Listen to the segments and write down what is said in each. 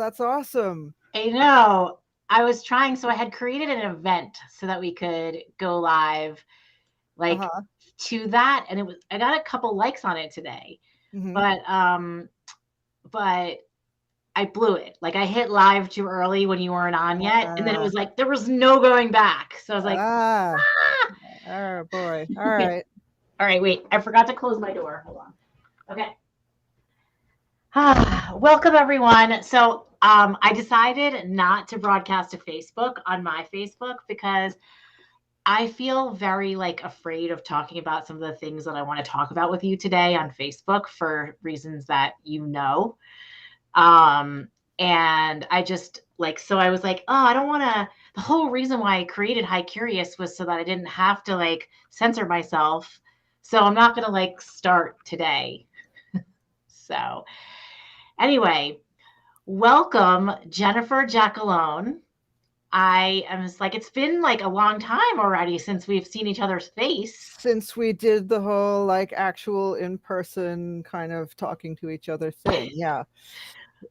that's awesome. I know. I was trying, so I had created an event so that we could go live like Uh-huh. to that, and I got a couple likes on it today. Hmm. But I blew it. Like I hit live too early when you weren't on yet, and then it Uh, was like there was no going back. So I was like, ah, ah! oh boy. All right. All right, wait, I forgot to close my door. Hold on. Okay. Welcome everyone. So I decided not to broadcast to Facebook on my Facebook because I feel very like afraid of talking about some of the things that I want to talk about with you today on Facebook for reasons that you know. Um, and I just like, so I was like, oh, I don't want to. The whole reason why I created High Curious was so that I didn't have to like censor myself. So I'm not going to like start today. So anyway, welcome, Jennifer Giacalone. I am just like, it's been like a long time already since we've seen each other's face. Since we did the whole like actual in-person kind of talking to each other thing. Yeah.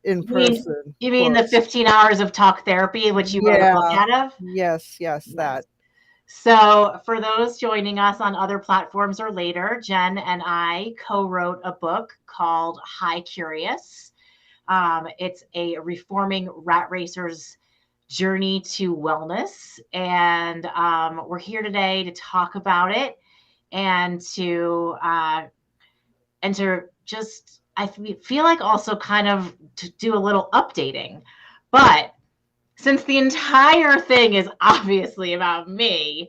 In You mean person, you of mean the course. 15 hours of talk therapy, which you wrote a book Yeah. out of? Yes, Yes. that. So, for those joining us on other platforms or later, Jen and I co wrote a book called High Curious. It's a reforming rat racer's journey to wellness. And we're here today to talk about it and to just, I feel like also kind of to do a little updating. But since the entire thing is obviously about me,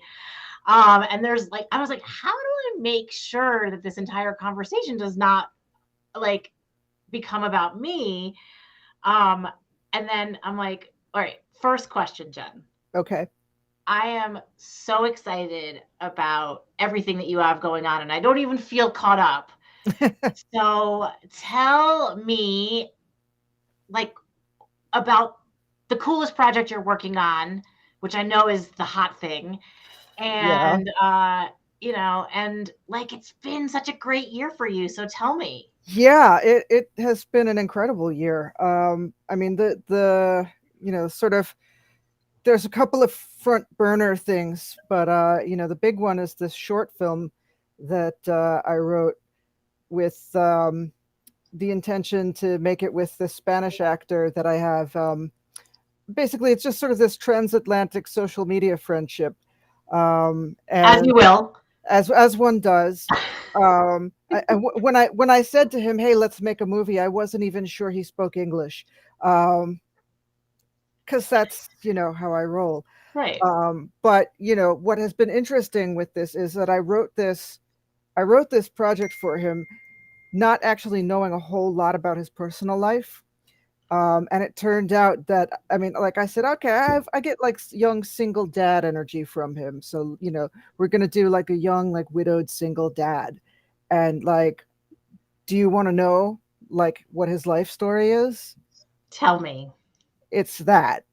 and there's like, I was like, how do I make sure that this entire conversation does not like become about me? Um, and then I'm like, all right, first question, Jen. Okay. I am so excited about everything that you have going on, and I don't even feel caught up. So tell me, like, about the coolest project you're working on, which I know is the hot thing, Yeah. and and like it's been such a great year for you, so tell me. Yeah, it has been an incredible year. I mean the sort of there's a couple of front burner things, but the big one is this short film that I wrote with the intention to make it with the Spanish actor that I have. Basically, it's just sort of this transatlantic social media friendship, As and you will. as one does. When I said to him, "Hey, let's make a movie," I wasn't even sure he spoke English, because that's how I roll. Right. But what has been interesting with this is that I wrote this project for him, not actually knowing a whole lot about his personal life. And it turned out that, I mean, like I said, okay, I get like young single dad energy from him. So, we're gonna do like a young, like widowed single dad. And like, do you want to know like what his life story is? Tell me. It's that.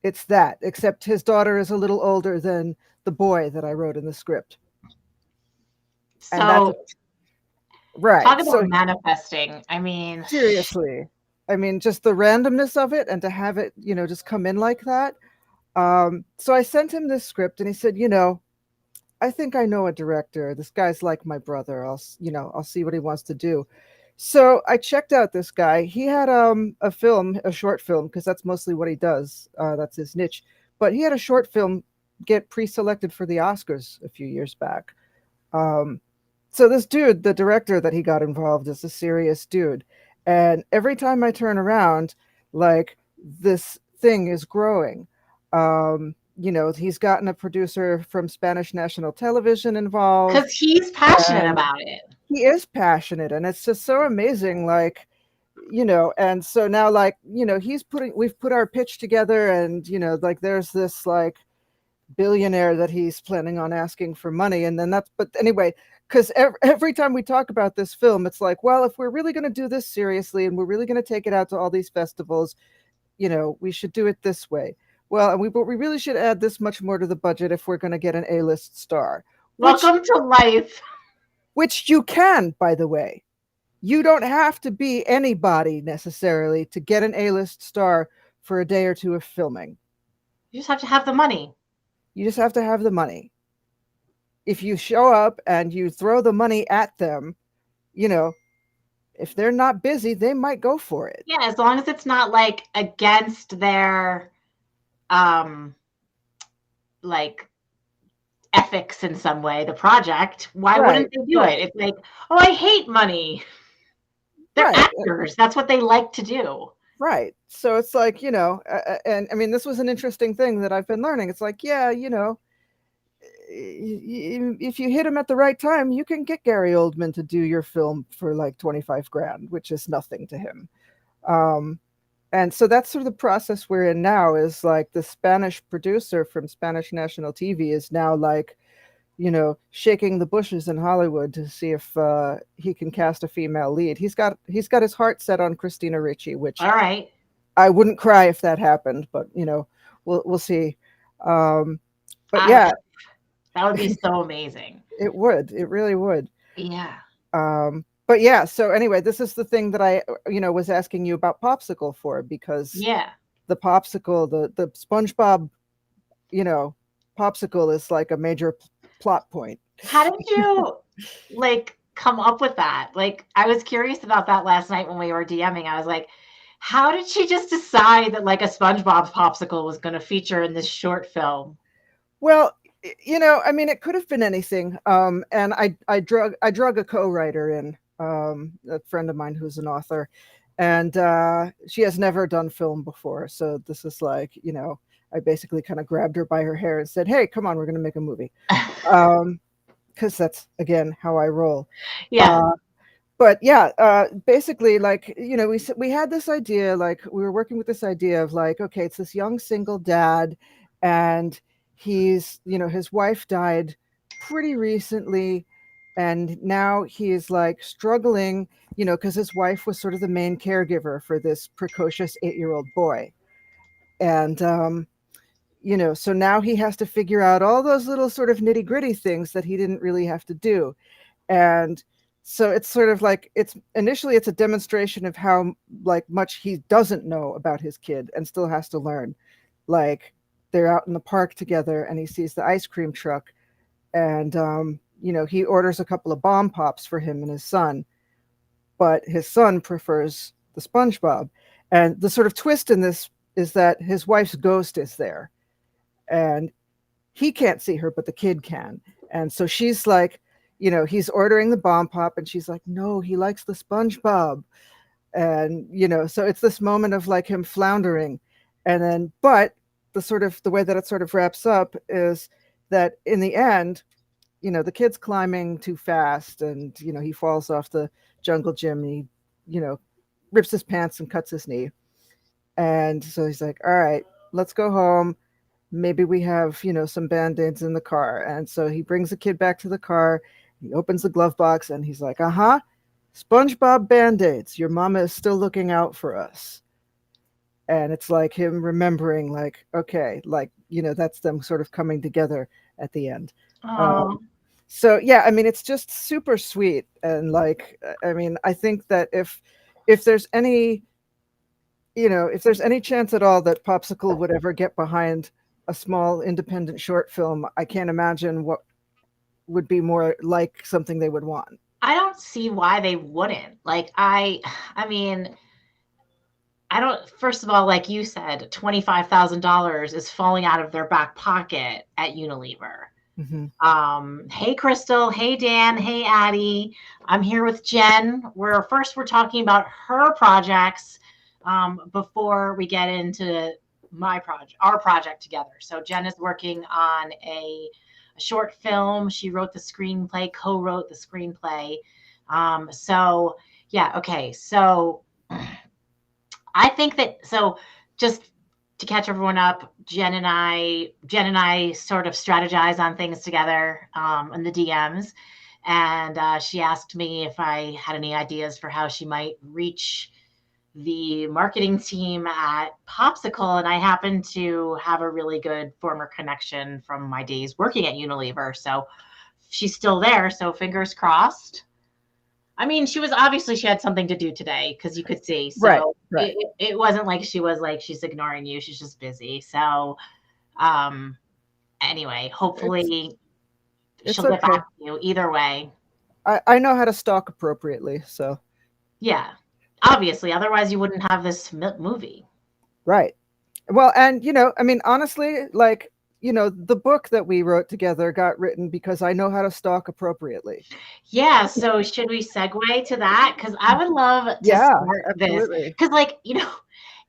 It's that, except his daughter is a little older than the boy that I wrote in the script. And that's So right. talk about So manifesting. I mean, seriously, I mean, just the randomness of it and to have it, just come in like that. So I sent him this script and he said, I think I know a director. This guy's like my brother. I'll see what he wants to do. So I checked out this guy. He had a short film, because that's mostly what he does. That's his niche. But he had a short film get pre-selected for the Oscars a few years back. Um, so this dude, the director that he got involved, is a serious dude. And every time I turn around, like this thing is growing. He's gotten a producer from Spanish national television involved, because he's passionate and about it. he is passionate, and it's just so amazing. Like, and so now, like, we've put our pitch together, and like there's this like billionaire that he's planning on asking for money, and then but anyway, because every time we talk about this film, it's like, well, if we're really going to do this seriously and we're really going to take it out to all these festivals, we should do it this way. Well, but we really should add this much more to the budget if we're going to get an A-list star, which Welcome to life. you can, by the way. You don't have to be anybody necessarily to get an A-list star for a day or two of filming. You just have to have the money. You just have to have the money. If you show up and you throw the money at them, you know, if they're not busy, they might go for it. Yeah, as long as it's not like against their um like ethics in some way, the project, why Right, wouldn't they do it? right, It's like, oh, I hate money. They're right, actors. That's what they like to do. right. So it's like, and I mean, this was an interesting thing that I've been learning. It's like, yeah, if you hit him at the right time, you can get Gary Oldman to do your film for like 25 grand, which is nothing to him. Um, and so that's sort of the process we're in now is like the Spanish producer from Spanish national TV is now like, shaking the bushes in Hollywood to see if he can cast a female lead. He's got his heart set on Christina Ricci, which All right. I wouldn't cry if that happened, but we'll see. Um, but I, yeah, that would be so amazing. it really would. Yeah. But yeah, so anyway, this is the thing that I was asking you about Popsicle for, because Yeah. the popsicle, the SpongeBob, you know, popsicle is like a major plot point. How did you like come up with that? Like, I was curious about that last night when we were DMing. I was like, how did she just decide that like a SpongeBob popsicle was going to feature in this short film? Well, I mean, it could have been anything. And I drug a co-writer in, a friend of mine who's an author, and she has never done film before. So this is like, I basically kind of grabbed her by her hair and said, "Hey, come on, we're going to make a movie." Because that's again how I roll. Yeah. Uh, but yeah, basically, like, we had this idea, like we were working with this idea of like, okay, it's this young single dad, and he's, his wife died pretty recently, and now he's like struggling, because his wife was sort of the main caregiver for this precocious 8-year-old boy, and so now he has to figure out all those little sort of nitty gritty things that he didn't really have to do. And so it's sort of like, it's a demonstration of how like much he doesn't know about his kid and still has to learn. Like, they're out in the park together and he sees the ice cream truck, and he orders a couple of bomb pops for him and his son, but his son prefers the SpongeBob. And the sort of twist in this is that his wife's ghost is there, and he can't see her, but the kid can. And so she's like, he's ordering the bomb pop, and she's like, no, he likes the SpongeBob. And, so it's this moment of like him floundering. And then, but the way that it sort of wraps up is that in the end, the kid's climbing too fast, and, he falls off the jungle gym, and he, rips his pants and cuts his knee. And so he's like, all right, let's go home. Maybe we have, some band-aids in the car. And so he brings the kid back to the car. He opens the glove box and he's like, uh-huh, SpongeBob band-aids. Your mama is still looking out for us. And it's like him remembering, like, okay, like, that's them sort of coming together at the end. Oh, So yeah, I mean, it's just super sweet. And like, I mean, I think that if there's any, if there's any chance at all that Popsicle would ever get behind a small independent short film, I can't imagine what would be more like something they would want. I don't see why they wouldn't. Like, I mean, I don't, first of all, like you said, $25,000 is falling out of their back pocket at Unilever. Mm-hmm. Hey, Crystal. Hey, Dan. Hey, Addie. I'm here with Jen. We're talking about her projects before we get into our project together. So Jen is working on a short film. She wrote the screenplay, co-wrote the screenplay. So yeah, okay. So I think that, so just to catch everyone up, Jen and I sort of strategize on things together in the DMs. And she asked me if I had any ideas for how she might reach the marketing team at Popsicle. And I happen to have a really good former connection from my days working at Unilever. So she's still there. So fingers crossed. I mean, she had something to do today because you could see. Right, So right. it wasn't like she was like she's ignoring you. She's just busy. So um anyway, It's hopefully it's she'll get back okay. to you either way. I know how to stalk appropriately, so Yeah. Obviously, otherwise you wouldn't have this movie. right. Well, and I mean, honestly, like, the book that we wrote together got written because I know how to stalk appropriately. Yeah, so should we segue to that? Because I would love to Yeah, start this. absolutely. Because, like,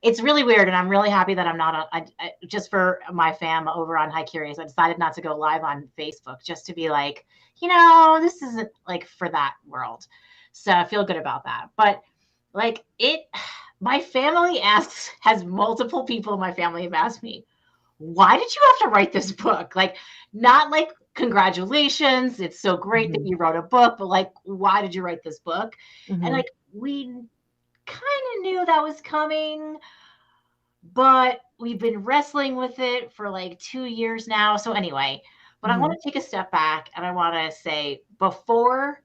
it's really weird, and I'm really happy that I'm not on. Just for my fam over on High Curious, I decided not to go live on Facebook just to be like, this isn't like for that world. So I feel good about that. But like my family has multiple people in my family have asked me, why did you have to write this book? Like, not like, congratulations, it's so great that Hmm. you wrote a book, but like, why did you write this book? And Hmm. like, we kind of knew that was coming, but we've been wrestling with it for like 2 years now. So, anyway, but I want Hmm. to take a step back and I want to say, before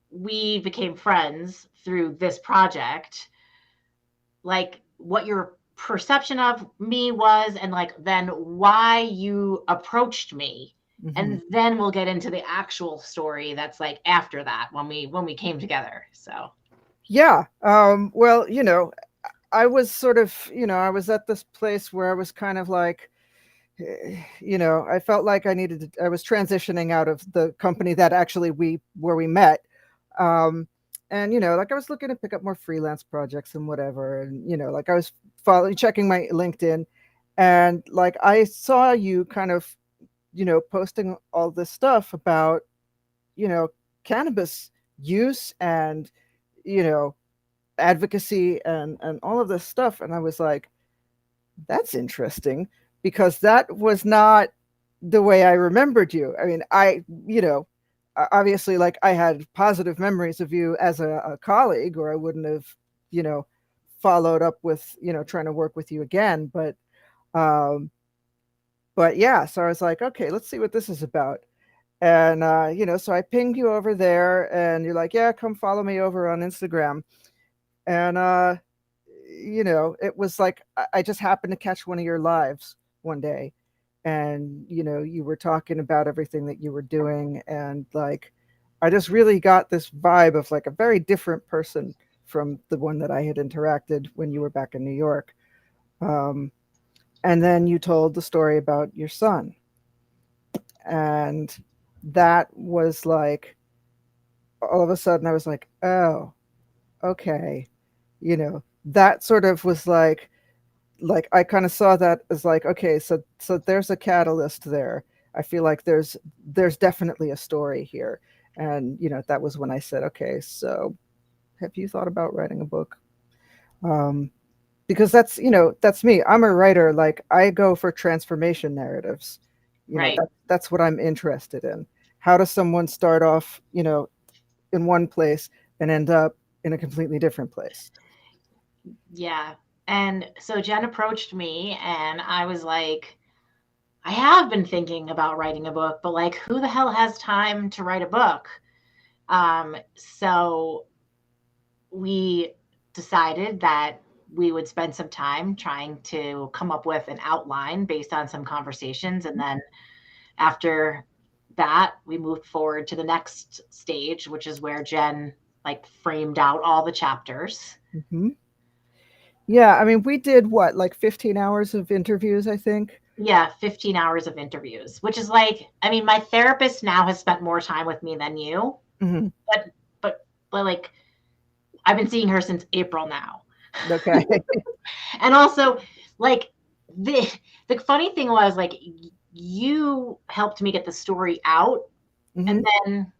we became friends through this project, like what your perception of me was, and like then why you approached me, Hmm. and then we'll get into the actual story that's like after that when we came together. So Yeah. Well, I was sort of, I was at this place where I was kind of like, I felt like I was transitioning out of the company that actually where we met. Um, and, like I was looking to pick up more freelance projects and whatever. And, like I was checking my LinkedIn, and like I saw you kind of, posting all this stuff about, you know, cannabis use and, you know, advocacy and all of this stuff. And I was like, that's interesting, because that was not the way I remembered you. I mean, obviously, like, I had positive memories of you as a colleague, or I wouldn't have, you know, followed up with, trying to work with you again. Um, but yeah, so I was like, okay, let's see what this is about. And, so I pinged you over there, and you're like, yeah, come follow me over on Instagram. And, it was like I just happened to catch one of your lives one day, and you were talking about everything that you were doing, and like I just really got this vibe of like a very different person from the one that I had interacted when you were back in New York. Um, and then you told the story about your son, and that was like, all of a sudden I was like, oh, okay, that sort of was like I kind of saw that as like, okay, so there's a catalyst there. I feel like there's definitely a story here. And that was when I said, okay, so have you thought about writing a book? um because that's me. I'm a writer. Like, I go for transformation narratives. right. That's what I'm interested in. How does someone start off, in one place and end up in a completely different place? Yeah. And so Jen approached me and I was like, I have been thinking about writing a book, but like, who the hell has time to write a book? So we decided that we would spend some time trying to come up with an outline based on some conversations. And then after that, we moved forward to the next stage, which is where Jen like framed out all the chapters. Hmm. Yeah, I mean, we did what, like 15 hours of interviews, I think. Yeah, 15 hours of interviews, which is like, I mean, my therapist now has spent more time with me than you, Hmm. but, but like, I've been seeing her since April now. Okay. And also, like, the the funny thing was like you helped me get the story out, and Hmm. then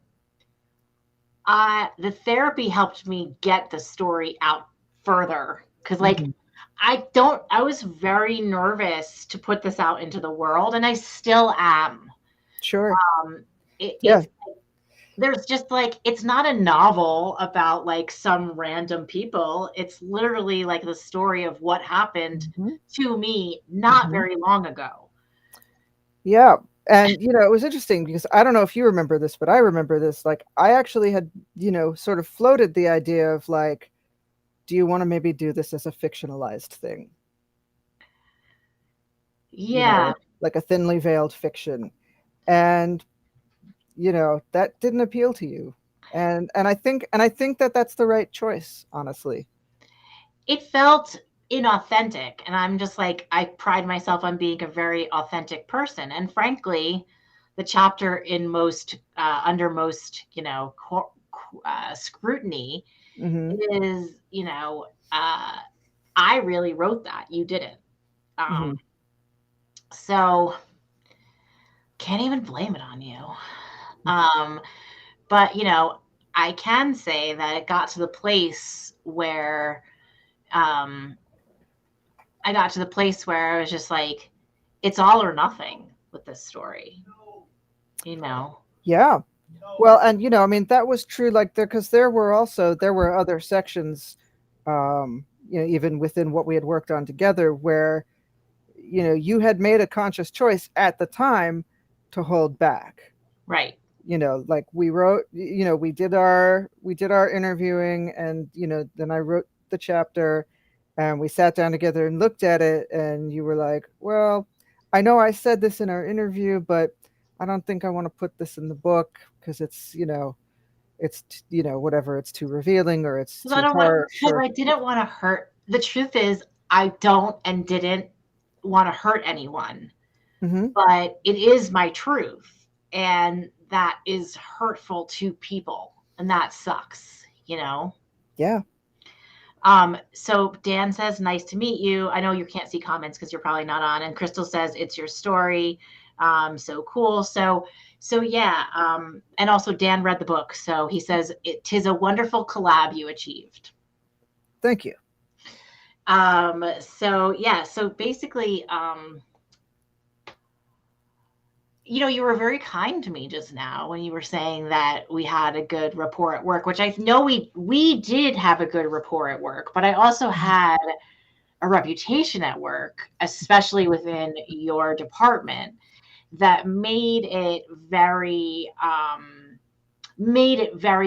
the therapy helped me get the story out further, because like Hmm. I was very nervous to put this out into the world, and I still am. Sure. um Yeah. it's there's just like, it's not a novel about like some random people. It's literally like the story of what happened Hmm. to me not Hmm. very long ago. Yeah. And it was interesting because I don't know if you remember this, but I remember this. Like, I actually had, sort of floated the idea of like, do you want to maybe do this as a fictionalized thing? Yeah, Like a thinly veiled fiction. And that didn't appeal to you. And I think that that's the right choice, honestly. it felt inauthentic. And I'm just like, I pride myself on being a very authentic person. And frankly, the chapter in most, under most, scrutiny Mhm. is, I really wrote that. You didn't. Um, Mhm. so can't even blame it on you. Um, but, I can say that it got to the place where, um, I got to the place where I was just like, it's all or nothing with this story, you know? Yeah. Well, and I mean that was true like there cuz there were other sections even within what we had worked on together where you had made a conscious choice at the time to hold back. Right. Like we wrote, we did our interviewing, and then I wrote the chapter, and we sat down together and looked at it, and you were like, well, I know I said this in our interview, but I don't think I want to put this in the book because whatever, it's too revealing or it's Because I too don't want, harsh because or I didn't want to hurt. The truth is, I don't and didn't want to hurt anyone, hmm but it is my truth. And that is hurtful to people. And that sucks, you know? yeah. So Dan says, nice to meet you. I know you can't see comments because you're probably not on. And Crystal says, it's your story. So cool. So yeah. And also Dan read the book. So he says, it tis a wonderful collab you achieved. Thank you. So yeah, so basically, you were very kind to me just now when you were saying that we had a good rapport at work, which I know we did have a good rapport at work, but I also had a reputation at work, especially within your department, that made it very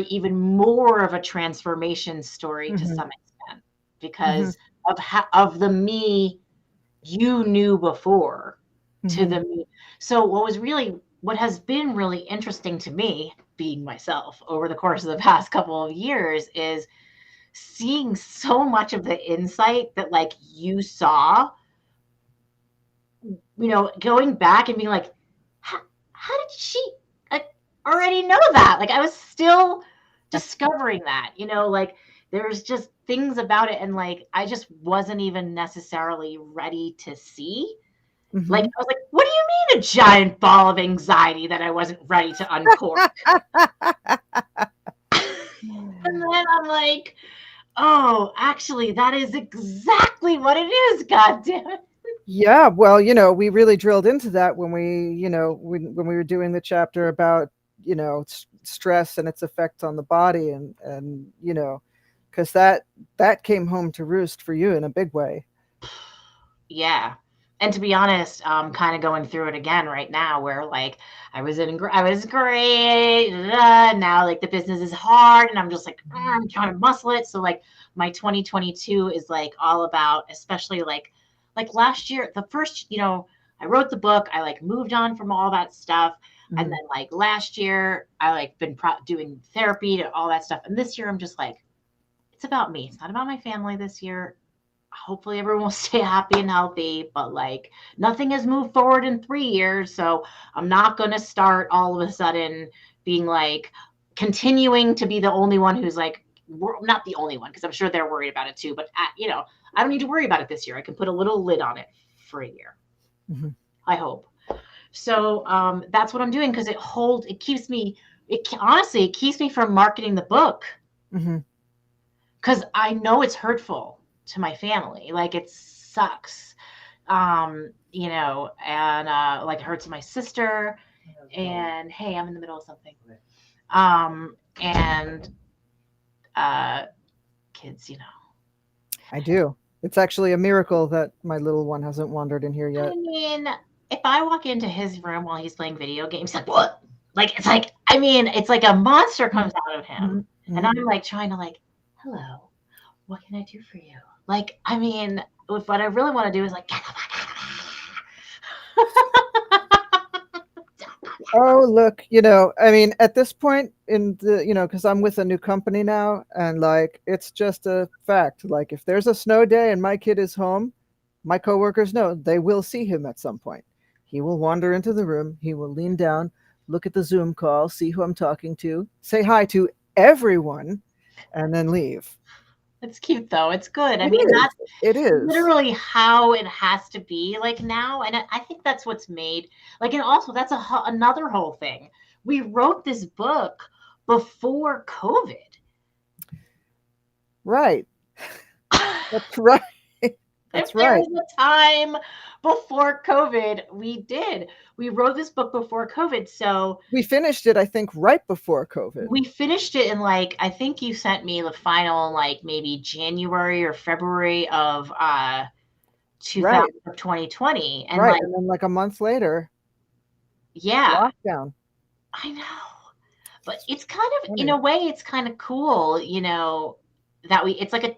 even more of a transformation story to hmm some extent hmm because of the me you knew before to hmm the me. So what has been really interesting to me being myself over the course of the past couple of years is seeing so much of the insight that like you saw, going back and being like, how did she like, already know that? Like I was still discovering that, like there's just things about it. And like, I just wasn't even necessarily ready to see. Like, hmm I was like, what do you mean a giant ball of anxiety that I wasn't ready to uncork? And then I'm like, oh, actually, that is exactly what it is. God damn it. Yeah, well, we really drilled into that when we were doing the chapter about, stress and its effects on the body, and because that came home to roost for you in a big way. Yeah. And to be honest, kind of going through it again right now, where like I was great. Now like the business is hard, and I'm just like I'm trying to muscle it. So like my 2022 is like all about, especially like last year, the first I wrote the book, I like moved on from all that stuff, and Mhm. then like last year I like been doing therapy to all that stuff, and this year I'm just like it's about me. It's not about my family this year. Hopefully everyone will stay happy and healthy, but like nothing has moved forward in 3 years, so I'm not going to start all of a sudden being like continuing to be the only one who's like not the only one because I'm sure they're worried about it too, but I don't need to worry about it this year. I can put a little lid on it for a year, Mhm. I hope. So that's what I'm doing because it keeps me, honestly it keeps me from marketing the book Mhm. because I know it's hurtful to my family. Like it sucks. And like it hurts my sister. And hey, I'm in the middle of something. And uh kids. I do. It's actually a miracle that my little one hasn't wandered in here I yet. mean, if I walk into his room while he's playing video games, like what? Like it's like I mean, it's like a monster comes out of him, Mhm, and mhm. I'm like trying to like, hello, what can I do for you? Like I mean, if what I really want to do is like, get the fuck out of Oh, look, I mean, at this point in the, because I'm with a new company now, and like, it's just a fact. Like, if there's a snow day and my kid is home, my coworkers know they will see him at some point. He will wander into the room, he will lean down, look at the Zoom call, see who I'm talking to, say hi to everyone, and then leave. It's cute though. It's good. I It mean, is. that's It is. literally how it has to be like now, and I think that's what's made like, and also that's another whole thing. We wrote this book before COVID. Right. That's right. If That's there right. was a time before COVID, we did. We wrote this book before COVID, so We finished it, I think, right before COVID. we finished it in like I think you sent me the final like maybe January or February of Right. 2020, and Right. like And then like a month later, yeah, lockdown. I know. But it's kind of in Funny. a way it's kind of cool, that we it's like a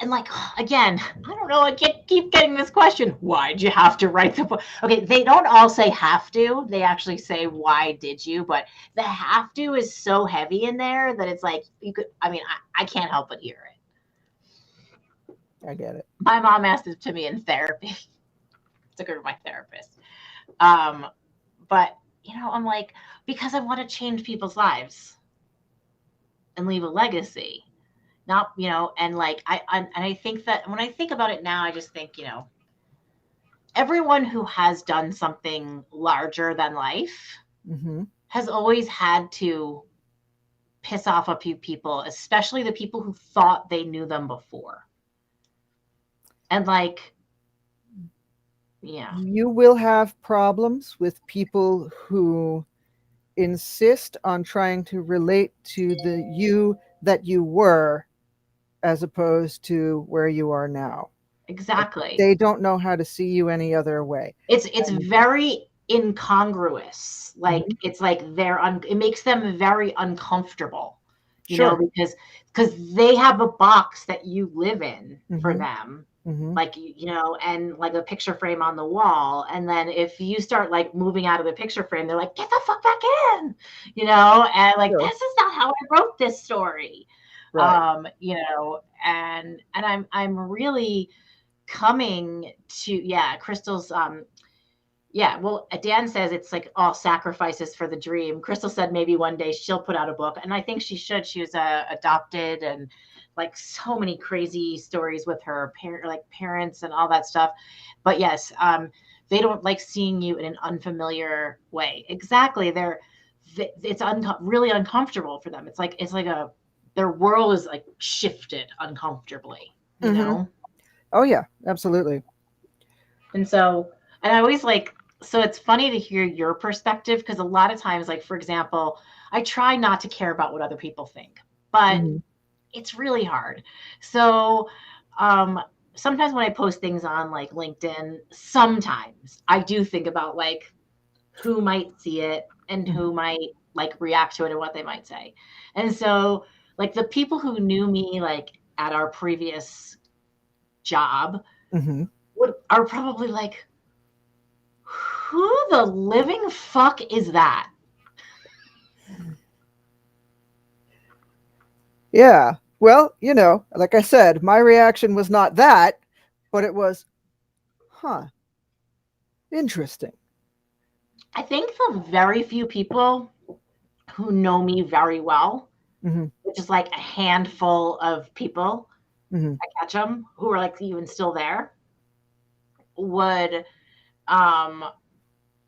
and like again, I don't know, keep getting this question, why'd you have to write the book? Okay, they don't all say have to. They actually say why did you? But the have to is so heavy in there that it's like you could I mean, I can't help but hear it. I get it. My mom asked it to me in therapy. Took her to my therapist. Um, but I'm like, because I want to change people's lives and leave a legacy. Not, and like and I think that when I think about it now, I just think, everyone who has done something larger than life Hmm. has always had to piss off a few people, especially the people who thought they knew them before. And like, yeah, You will have problems with people who insist on trying to relate to the you that you were as opposed to where you are now. Like, exactly. they don't know how to see you any other way. It's And very incongruous. Like mhm, it's like it makes them very uncomfortable, sure. because they have a box that you live in for Hmm. them, Hmm. like and like a picture frame on the wall, and then if you start like moving out of the picture frame, they're like, get the fuck back in, and like Sure. this is not how I wrote this story. Right. And I'm really coming to, yeah, Crystal's yeah, well, Dan says it's like all sacrifices for the dream. Crystal said maybe one day she'll put out a book, and I think she should. She was adopted, and like so many crazy stories with her parents and all that stuff. But yes, they don't like seeing you in an unfamiliar way. Exactly, it's really uncomfortable for them. It's like their world is like shifted uncomfortably, Hmm. Oh yeah, absolutely. And so, and I always like, so it's funny to hear your perspective because a lot of times, like, for example, I try not to care about what other people think, but Hmm. it's really hard. So, um, sometimes when I post things on like LinkedIn, sometimes I do think about like who might see it and Hmm. who might like react to it and what they might say. And so, like, the people who knew me like at our previous job Hmm. are probably like, who the living fuck is that? Yeah. Well, like I said, my reaction was not that, but it was, huh, interesting. I think the very few people who know me very well, Hmm. which is like a handful of people, Hmm. I catch them who are like even still there, would um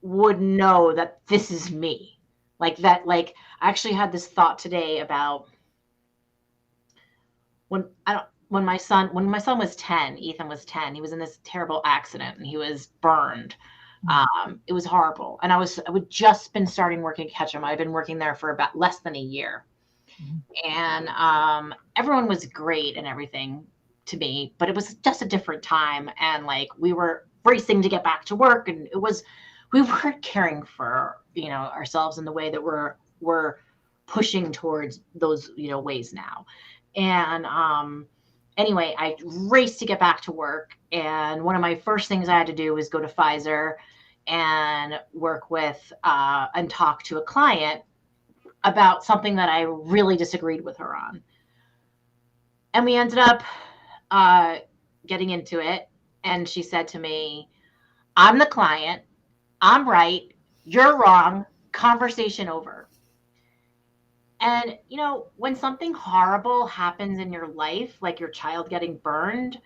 would know that this is me. Like that, like I actually had this thought today about when my son was 10, Ethan was 10, he was in this terrible accident and he was burned. It was horrible. And I would just been starting working at Ketchum. I'd been working there for about less than a year. And everyone was great and everything to me, but it was just a different time. And like we were racing to get back to work, and it was we weren't caring for, ourselves in the way that we're pushing towards those, ways now. And anyway, I raced to get back to work, and one of my first things I had to do was go to Pfizer and work with and talk to a client about something that I really disagreed with her on. And we ended up uh, getting into it. And she said to me, I'm the client, I'm right, you're wrong, conversation over. And, when something horrible happens in your life, like your child getting burned,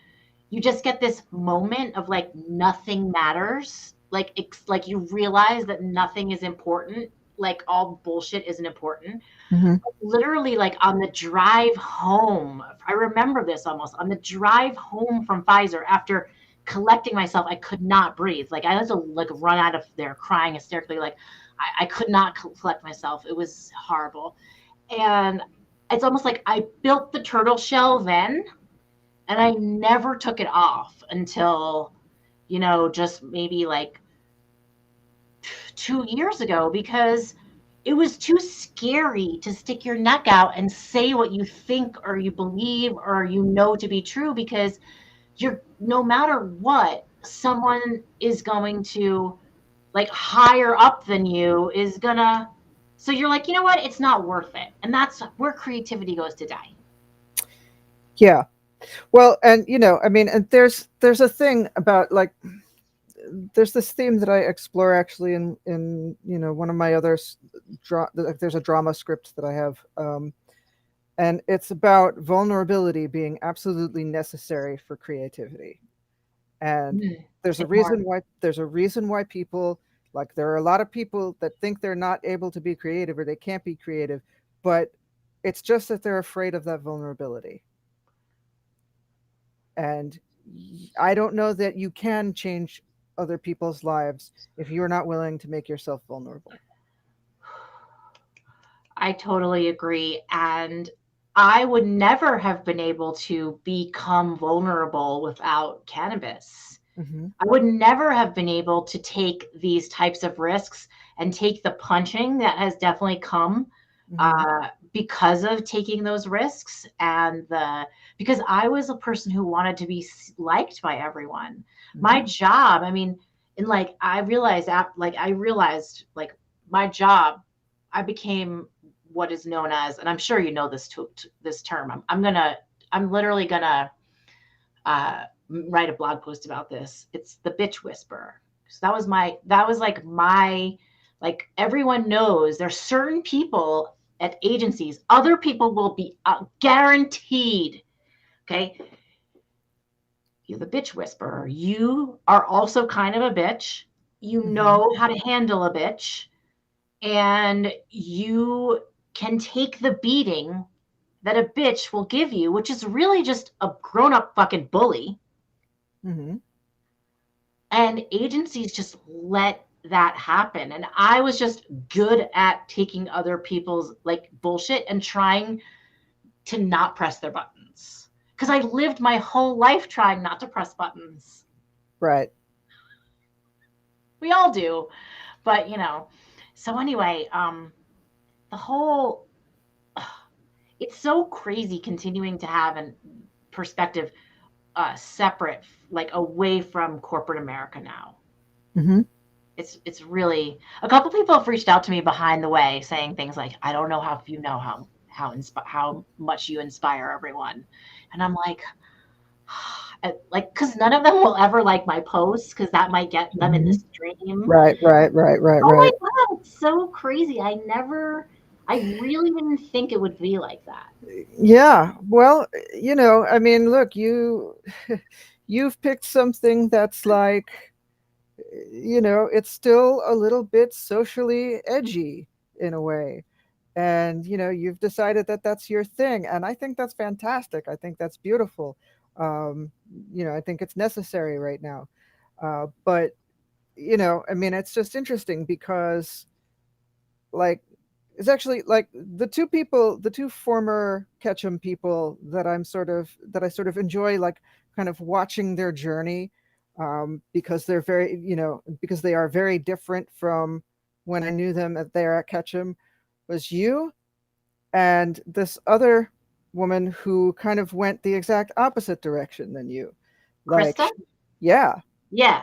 you just get this moment of like nothing matters. Like it's like you realize that nothing is important. Like all bullshit isn't important. Hmm. Literally, like on the drive home, I remember this almost on the drive home from Pfizer after collecting myself, I could not breathe. Like I had to like run out of there crying hysterically. Like I could not collect myself. It was horrible. And it's almost like I built the turtle shell then, and I never took it off until, just maybe like 2 years ago, because it was too scary to stick your neck out and say what you think or you believe or to be true, because you're, no matter what, someone is going to, like, higher up than you is gonna, so you're like, you know what, it's not worth it. And that's where creativity goes to die. Yeah. Well, and I mean, and there's a thing about like there's this theme that I explore actually in one of my other there's a drama script that I have, and it's about vulnerability being absolutely necessary for creativity. And Mm, there's say a more. reason why people, like, there are a lot of people that think they're not able to be creative or they can't be creative, but it's just that they're afraid of that vulnerability. And I don't know that you can change other people's lives if you're not willing to make yourself vulnerable. I totally agree. And I would never have been able to become vulnerable without cannabis. Hmm. I would never have been able to take these types of risks and take the punching that has definitely come Hmm. because of taking those risks, and because I was a person who wanted to be liked by everyone. My Hmm. job, I mean, and like I realized like my job, I became what is known as, and I'm sure you know this term. I'm literally gonna uh, write a blog post about this. It's the bitch whisperer. So that was like everyone knows there's certain people at agencies, other people will be guaranteed. Okay. You're the bitch whisperer. You are also kind of a bitch. You Hmm. know how to handle a bitch, and you can take the beating that a bitch will give you, which is really just a grown up fucking bully. Hmm. And agencies just let that happen. And I was just good at taking other people's like bullshit and trying to not press their buttons. Because I lived my whole life trying not to press buttons. Right. We all do. But, so anyway, the whole, it's so crazy continuing to have a perspective separate, like away from corporate America now. Hmm. It's really, a couple people have reached out to me behind the way saying things like, I don't know how if you know how much you inspire everyone. And I'm like, because none of them will ever like my posts because that might get them in the Hmm. stream. Right. Right. Right. Right. Oh my Right. god, it's so crazy. I really didn't think it would be like that. Yeah. Well, I mean, look, you've picked something that's like, it's still a little bit socially edgy in a way. And, you've decided that that's your thing. And I think that's fantastic. I think that's beautiful. Um, I think it's necessary right now. But, I mean, it's just interesting because, like, it's actually like the two former Ketchum people that I sort of enjoy, like, kind of watching their journey. because they're very, because they are very different from when I knew them there at Ketchum, was you and this other woman who kind of went the exact opposite direction than you. Like, Krista? yeah, Yeah.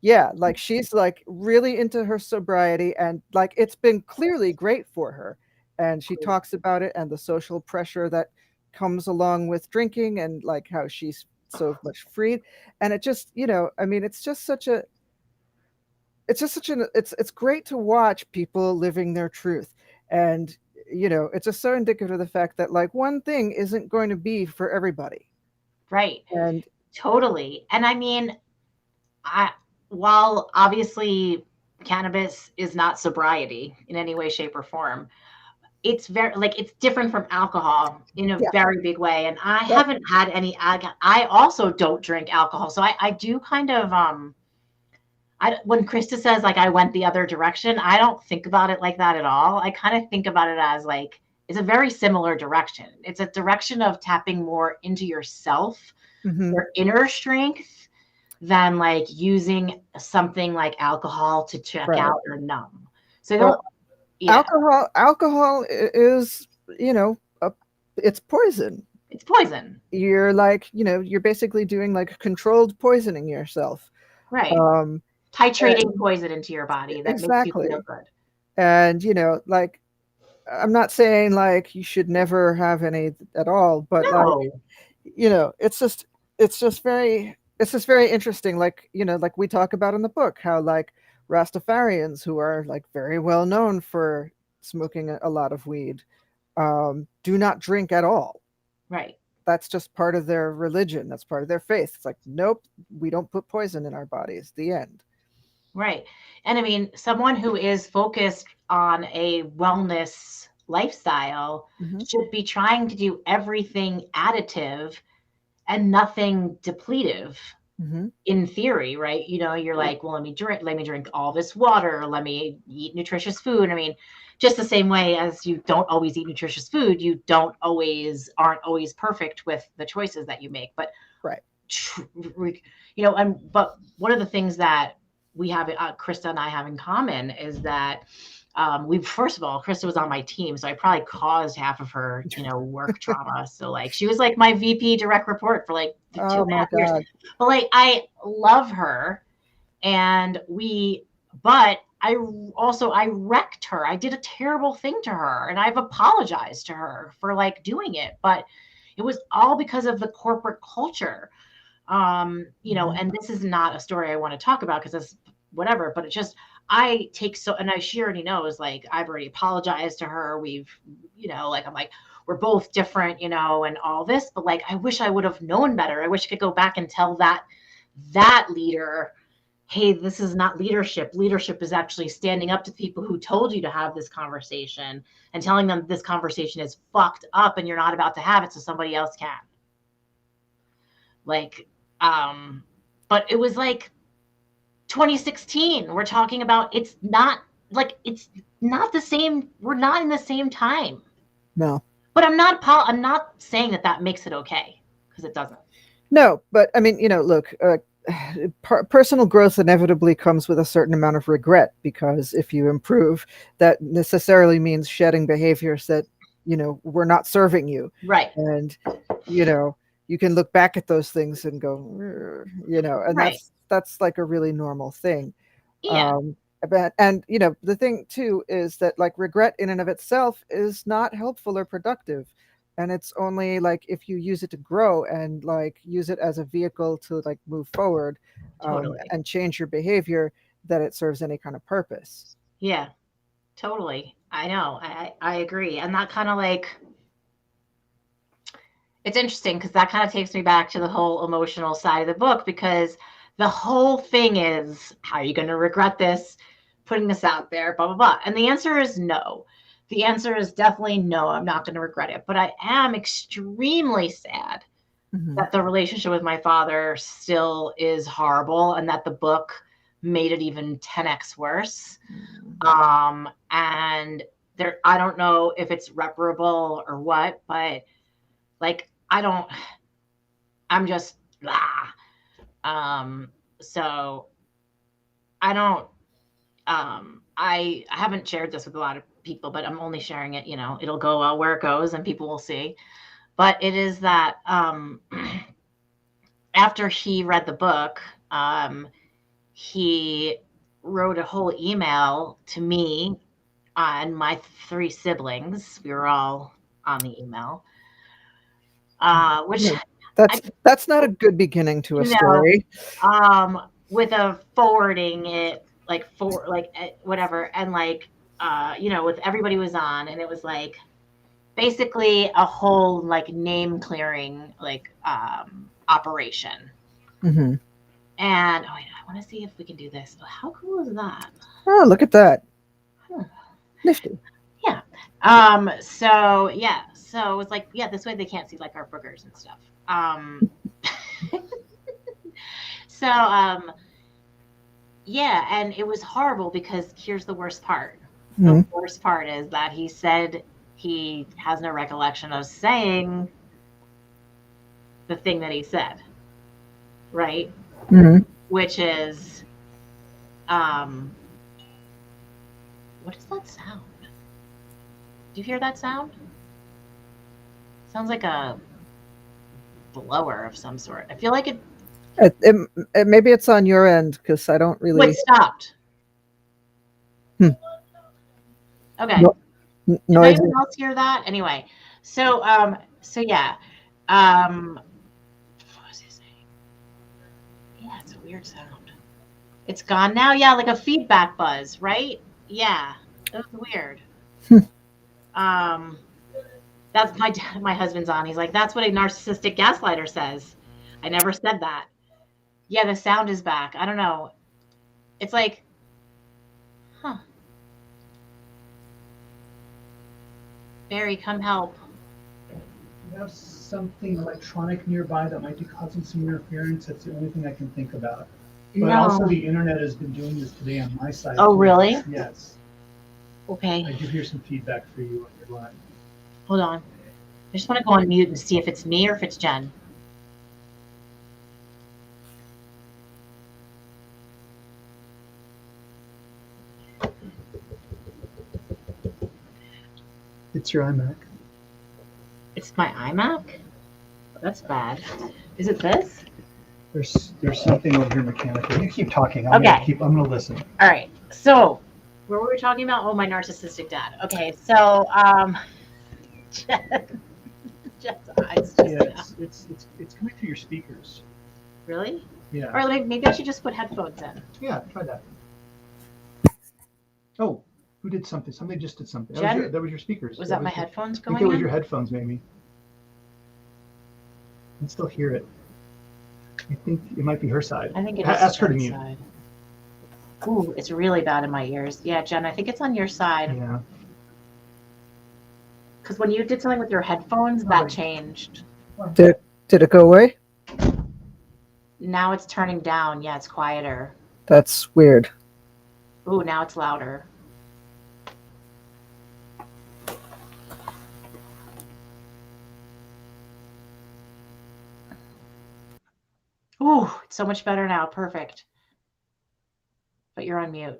yeah, like she's like really into her sobriety and like it's been clearly great for her. And she talks about it and the social pressure that comes along with drinking and like how she's so much freed. And it just, I mean, it's great to watch people living their truth. And it's just so indicative of the fact that like one thing isn't going to be for everybody. Right. And Totally. And I mean, I while obviously cannabis is not sobriety in any way, shape, or form, it's very like it's different from alcohol in a yeah, very big way. And I right. haven't had any. I also don't drink alcohol, so I do kind of when Krista says like I went the other direction, I don't think about it like that at all. I kind of think about it as like it's a very similar direction. It's a direction of tapping more into yourself, Hmm. your inner strength, than like using something like alcohol to check Right. out or numb. So I Well, don't, yeah, alcohol is, it's poison. it's poison. You're like, you're basically doing like controlled poisoning yourself. Right. Um, uh, Titrating poison into your body that makes you feel exactly. good. And, like, I'm not saying like you should never have any at all, but like, No. it's just very interesting. Like, like we talk about in the book, how like Rastafarians who are like very well known for smoking a lot of weed, do not drink at all. Right. That's just part of their religion. That's part of their faith. It's like, nope, we don't put poison in our bodies. The end. Right. And I mean, someone who is focused on a wellness lifestyle Hmm. should be trying to do everything additive and nothing depletive Hmm. in theory, right? You're like, well, let me drink all this water, let me eat nutritious food. I mean, just the same way as you don't always eat nutritious food, you don't always aren't always perfect with the choices that you make. But Right. but one of the things that we have, Krista and I have in common is that we first of all, Krista was on my team, so I probably caused half of her, work trauma. So like she was like my VP direct report for like two Oh and a my half years. God. But like I love her, and but I wrecked her. I did a terrible thing to her, and I've apologized to her for like doing it, but it was all because of the corporate culture. Hmm. And this is not a story I want to talk about because it's whatever, but it's just I take so and she already knows, like I've already apologized to her. We've, like I'm like, we're both different, and all this, but like I wish I would have known better. I wish I could go back and tell that leader, hey, this is not leadership. Leadership is actually standing up to people who told you to have this conversation and telling them this conversation is fucked up and you're not about to have it so somebody else can. Like, um, but it was like 2016. We're talking about it's not the same. We're not in the same time. No. But I'm not saying that makes it okay because it doesn't. No, but I mean, look, personal growth inevitably comes with a certain amount of regret because if you improve, that necessarily means shedding behaviors that, were not serving you. Right. And, you know, you can look back at those things and go, "Ugh," and Right. that's like a really normal thing. Yeah. Um, and the thing too is that like regret in and of itself is not helpful or productive, and it's only like if you use it to grow and like use it as a vehicle to like move forward, Totally. and change your behavior, that it serves any kind of purpose. Yeah. Totally. I know. I agree. And that kind of like it's interesting because that kind of takes me back to the whole emotional side of the book because the whole thing is how are you going to regret this putting this out there, blah blah blah. And the answer is no. The answer is definitely no. I'm not going to regret it, but I am extremely sad Hmm. that the relationship with my father still is horrible and that the book made it even 10x worse. And there I don't know if it's reparable or what, but like I don't I'm just blah. So I don't I haven't shared this with a lot of people, but I'm only sharing it, it'll go out where it goes and people will see. But it is that after he read the book, he wrote a whole email to me and my three siblings. We were all on the email, which No, I, that's not a good beginning to a you know, story. with a forwarding it like for like whatever, and like with everybody was on, and it was like basically a whole like name clearing like operation. Hmm. And oh, wait, I want to see if we can do this. How cool is that? Oh, look at that. Huh. Nifty. Yeah. So yeah. So it was like, yeah, this way they can't see like our boogers and stuff. So yeah, and it was horrible because here's the worst part. The Mm-hmm. worst part is that he said he has no recollection of saying the thing that he said, right? Mm-hmm. Which is um what is that sound? Do you hear that sound? Sounds like a blower of some sort. I feel like it. Maybe it's on your end because I don't Oh, it really. stopped. Hmm. Okay. Does Noisy. anyone else hear that? Anyway, so yeah. What was I saying? Yeah, it's a weird sound. It's gone now. Yeah, like a feedback buzz, right? Yeah, that was weird. Hmm. Um, that's my husband's on. He's like, that's what a narcissistic gaslighter says. I never said that. Yeah, the sound is back. I don't know. It's like, huh? Barry, come help. You have something electronic nearby that might be causing some interference. That's the only thing I can think about. But also, No. the internet has been doing this today on my side. Oh, too. really? Yes. Okay. I do hear some feedback for you on your line. Hold on. I just want to go on mute and see if it's me or if it's Jen. It's your iMac. It's my iMac? That's bad. Is it this? There's something over here mechanical. You keep talking. Okay. I'm gonna listen. All right. So, what were we talking about? Oh, my narcissistic dad. Okay. So, Jen's eyes just Yeah, now. it's coming through your speakers. Really? Yeah. Or like maybe I should just put headphones in. Yeah, try that. Oh, who did something? Somebody just did something. Jen? That was your speakers. Was that my headphones I think going that was in? your headphones, maybe. I can still hear it. I think it might be her side. I think it is. Ask her to Jen's mute. side. Ooh, it's really bad in my ears. Yeah, Jen, I think it's on your side. Yeah. Because when you did something with your headphones, that changed. Did it go away? Now it's turning down. Yeah, it's quieter. That's weird. Ooh, now it's louder. Ooh, it's so much better now. Perfect. But you're on mute.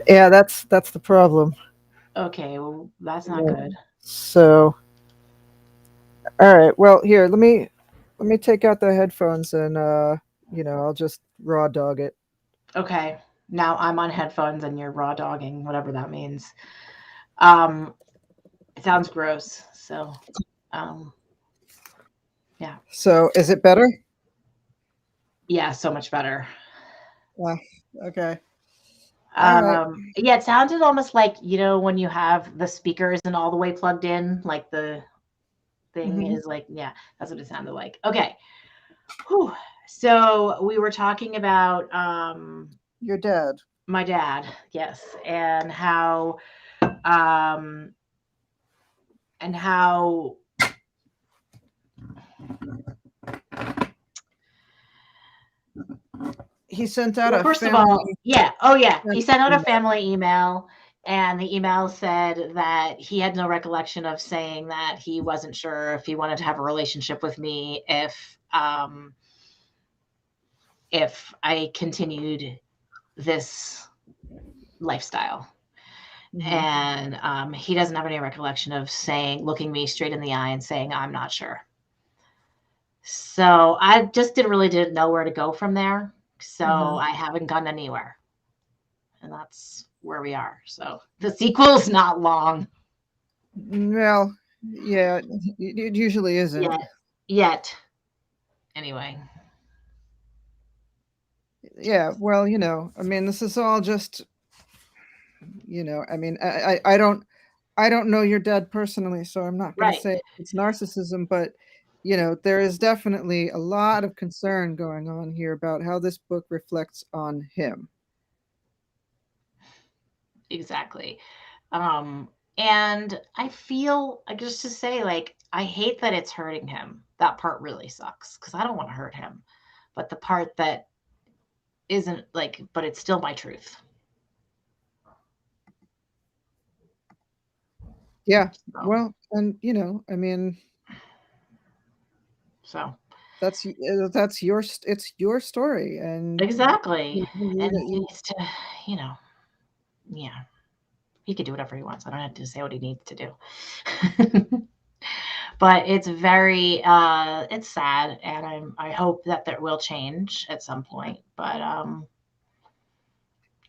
Yeah, that's the problem. Okay, well, that's not good. So, all right. Well, here, let me take out the headphones and I'll just raw dog it. Okay, now I'm on headphones and you're raw dogging, whatever that means. It sounds gross. So, yeah. So, is it better? Yeah, so much better. Yeah. Okay. All right. Yeah, it sounded almost like, when you have the speakers and all the way plugged in, like the thing is like, yeah, that's what it sounded like. Okay. Whew. So we were talking about Your dad. my dad, yes, and um how He sent out well, a first of family. all, yeah, oh yeah, he sent out a email. family email, and the email said that he had no recollection of saying that he wasn't sure if he wanted to have a relationship with me if if I continued this lifestyle. Mhm. And he doesn't have any recollection of looking me straight in the eye and saying, I'm not sure. So I just didn't know where to go from there. So Uh-huh. I haven't gone anywhere. And that's where we are. So the sequel's not long Well, yeah, it usually isn't. yet. Yet. Anyway. Yeah, well, I mean, this is all just, I mean, I don't know your dad personally, so I'm not going to Right. say it's narcissism, but there is definitely a lot of concern going on here about how this book reflects on him. Exactly. Um, and I feel like, just to say, like, I hate that it's hurting him. That part really sucks because I don't want to hurt him. But the part that isn't, like, but it's still my truth. Yeah. So, Well, and I mean, so it's your story, and exactly. you And that he you needs to, you know, yeah, he can do whatever he wants. I don't have to say what he needs to do. But it's very it's sad, and I hope that will change at some point, but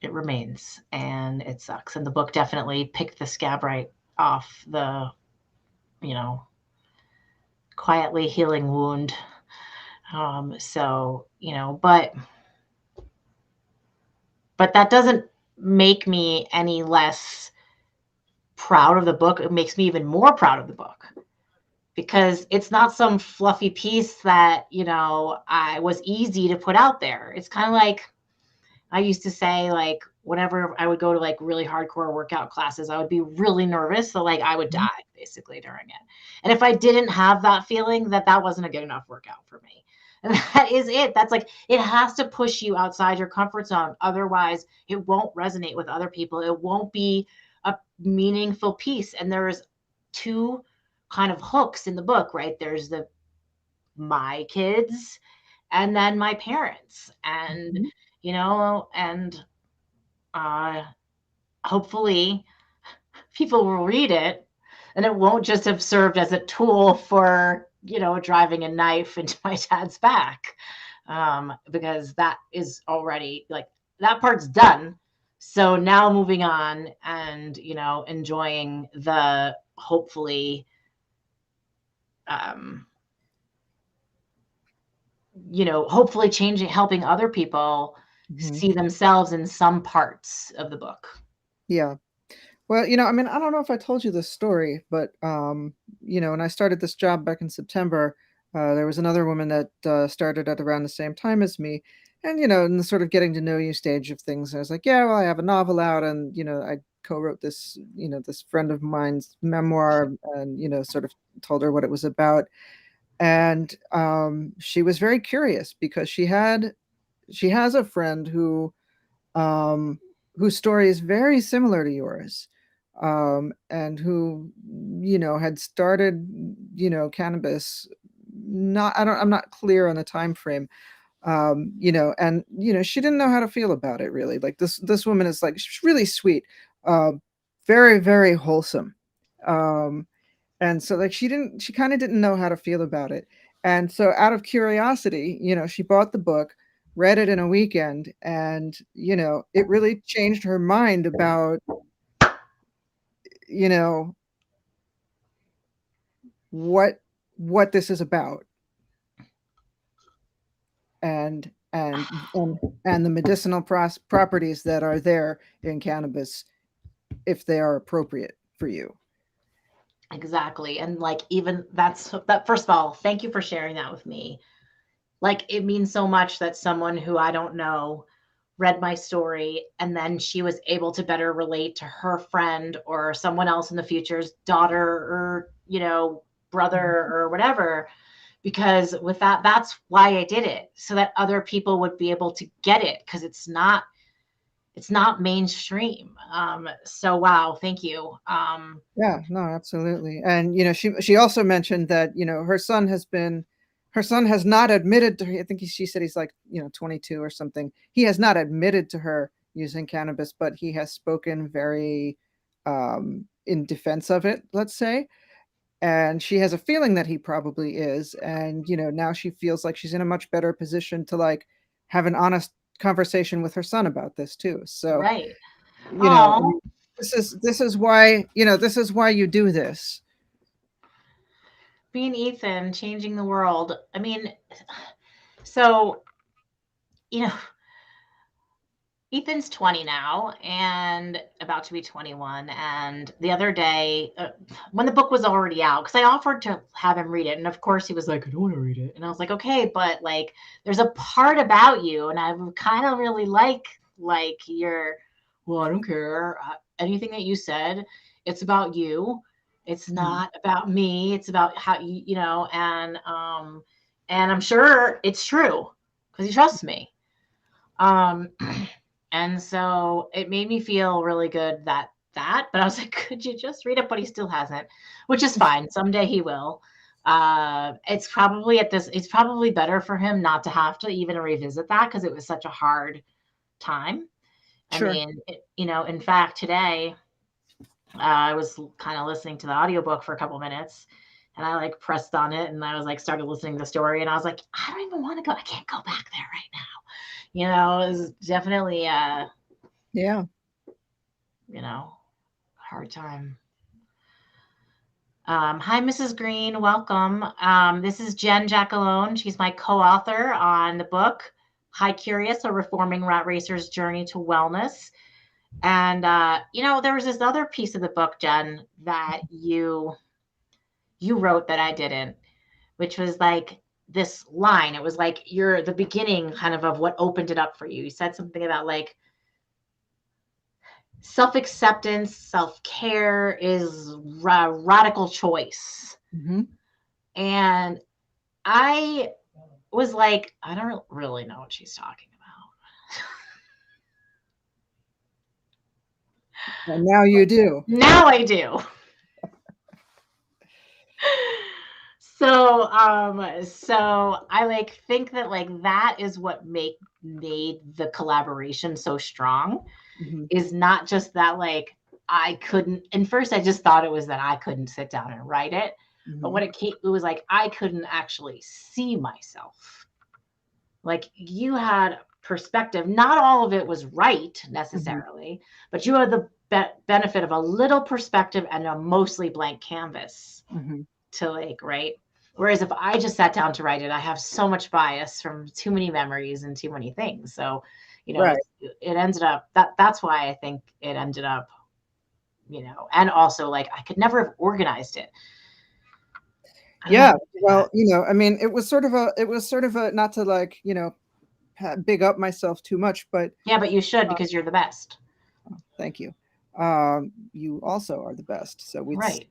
it remains, and it sucks. And the book definitely picked the scab right off the, you know, quietly healing wound. So, but that doesn't make me any less proud of the book. It makes me even more proud of the book because it's not some fluffy piece that, I was easy to put out there. It's kind of like I used to say, like, whenever I would go to like really hardcore workout classes, I would be really nervous that like I would Mhm. die basically during it. And if I didn't have that feeling, that wasn't a good enough workout for me. And that is it. That's like, it has to push you outside your comfort zone. Otherwise, it won't resonate with other people. It won't be a meaningful piece. And there's two kind of hooks in the book, right? There's the my kids and then my parents. And Mhm. and uh, hopefully people will read it and it won't just have served as a tool for, driving a knife into my dad's back. Because that is already like, that part's done. So now moving on and, enjoying the hopefully, um, hopefully changing, helping other people Mhm. see themselves in some parts of the book. Yeah. Well, I mean, I don't know if I told you this story, but when I started this job back in September, there was another woman that started at around the same time as me, and in the sort of getting to know you stage of things, I was like, yeah, well, I have a novel out, and I co-wrote this, this friend of mine's memoir, and sort of told her what it was about, and she was very curious because she has a friend um, whose story is very similar to yours, and who, had started, cannabis. I'm not clear on the time frame, and she didn't know how to feel about it really. Like this woman is like she's really sweet, uh, very very wholesome, um, and so like she kind of didn't know how to feel about it, and so out of curiosity, she bought the book, read it in a weekend, and it really changed her mind about you know what this is about, and the medicinal properties that are there in cannabis if they are appropriate for you. Exactly. And like, even that, first of all, thank you for sharing that with me. Like, it means so much that someone who I don't know read my story and then she was able to better relate to her friend or someone else in the future's daughter or, brother or whatever. Because with that, that's why I did it, so that other people would be able to get it, because it's not mainstream. So wow, thank you. Yeah, no, absolutely. And she also mentioned that her son has been her son has not admitted to her. I think she said he's like, 22 or something. He has not admitted to her using cannabis, but he has spoken very in defense of it, let's say. And she has a feeling that he probably is. And, now she feels like she's in a much better position to like have an honest conversation with her son about this too. So, Right. you know, I Oh, mean, this is why, this is why you do this. being Ethan, changing the world. I mean, so, you know, Ethan's 20 now and about to be 21. And the other day, when the book was already out, because I offered to have him read it. And of course, he was like, I don't want to read it. And I was like, okay, but like, there's a part about you. And I kind of really like your, well, I don't care. Anything that you said, it's about you. It's not about me. It's about how and I'm sure it's true because he trusts me. Um, and so it made me feel really good but I was like, could you just read it? But he still hasn't, which is fine. Someday he will. It's probably better for him not to have to even revisit that because it was such a hard time. I Sure. mean, in fact, today I was kind of listening to the audiobook for a couple minutes and I like pressed on it and I was like, started listening to the story and I was like, I don't even want to go. I can't go back there right now. It was definitely Yeah. hard time. Hi, Mrs. Green. Welcome. This is Jen Giacalone. She's my co-author on the book, Hi Curious, A Reforming Rat Racer's Journey to Wellness. And, there was this other piece of the book, Jen, that you wrote that I didn't, which was like this line. It was like the beginning kind of what opened it up for you. You said something about like, self-acceptance, self-care is radical choice. Mm-hmm. And I was like, I don't really know what she's talking about. And now you do. Now I do. So I like think that like that is what made the collaboration so strong. Mm-hmm. Is not just that like I couldn't, and first I just thought it was that I couldn't sit down and write it. Mm-hmm. But when it was like I couldn't actually see myself. Like you had perspective. Not all of it was right necessarily, but you had the benefit of a little perspective and a mostly blank canvas to like, right? Whereas if I just sat down to write it, I have so much bias from too many memories and too many things. So, Right. it ended up that's why I think it ended up, and also like I could never have organized it. Yeah. Well, I mean, it was sort of a, not to like, big up myself too much, but yeah, but you should because you're the best. Thank you. You also are the best. So we, right.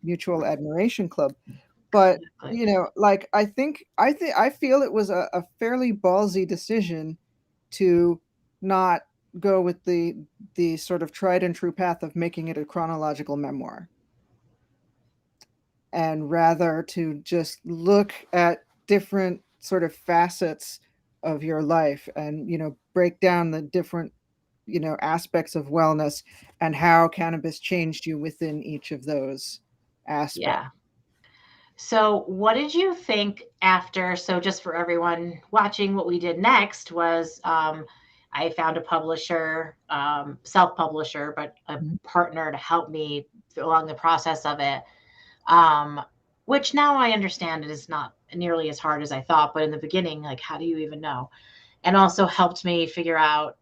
Mutual admiration club. But like I feel it was a fairly ballsy decision to not go with the sort of tried and true path of making it a chronological memoir, and rather to just look at different sort of facets of your life and break down the different aspects of wellness and how cannabis changed you within each of those aspects. Yeah. So what did you think after? So just for everyone watching, what we did next was I found a publisher, self-publisher, but a partner to help me along the process of it, which now I understand it is not nearly as hard as I thought. But in the beginning, like, how do you even know? And also helped me figure out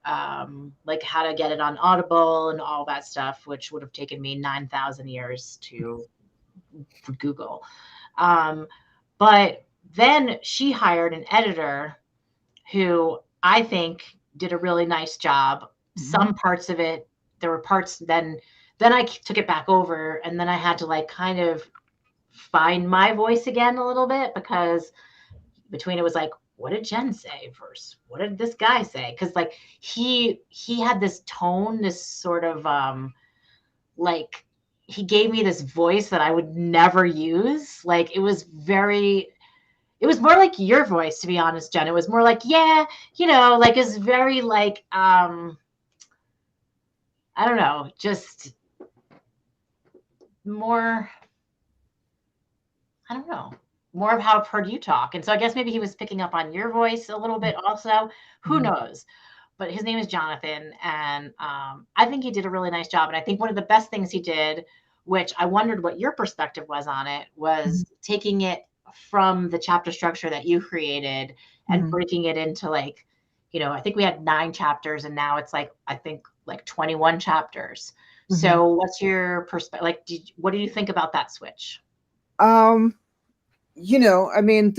like how to get it on Audible and all that stuff, which would have taken me 9,000 years to Google. But then she hired an editor who I think did a really nice job. Some parts of it, there were parts then I took it back over and then I had to like kind of find my voice again a little bit because between it was like, what did Jen say first? What did this guy say? Because like he had this tone, this sort of like he gave me this voice that I would never use. Like it was very, It was more like your voice, to be honest, Jen. It was more like, yeah, like it's very like, I don't know, just more, I don't know, more of how I've heard you talk. And so I guess maybe he was picking up on your voice a little bit also. Who Mhm. knows? But his name is Jonathan. And I think he did a really nice job. And I think one of the best things he did, which I wondered what your perspective was on it, Mhm. was taking it from the chapter structure that you created and Mhm. breaking it into like, I think we had 9 chapters and now it's like, I think like 21 chapters. Mhm. So what's your perspective? Like, what do you think about that switch? Um, I mean,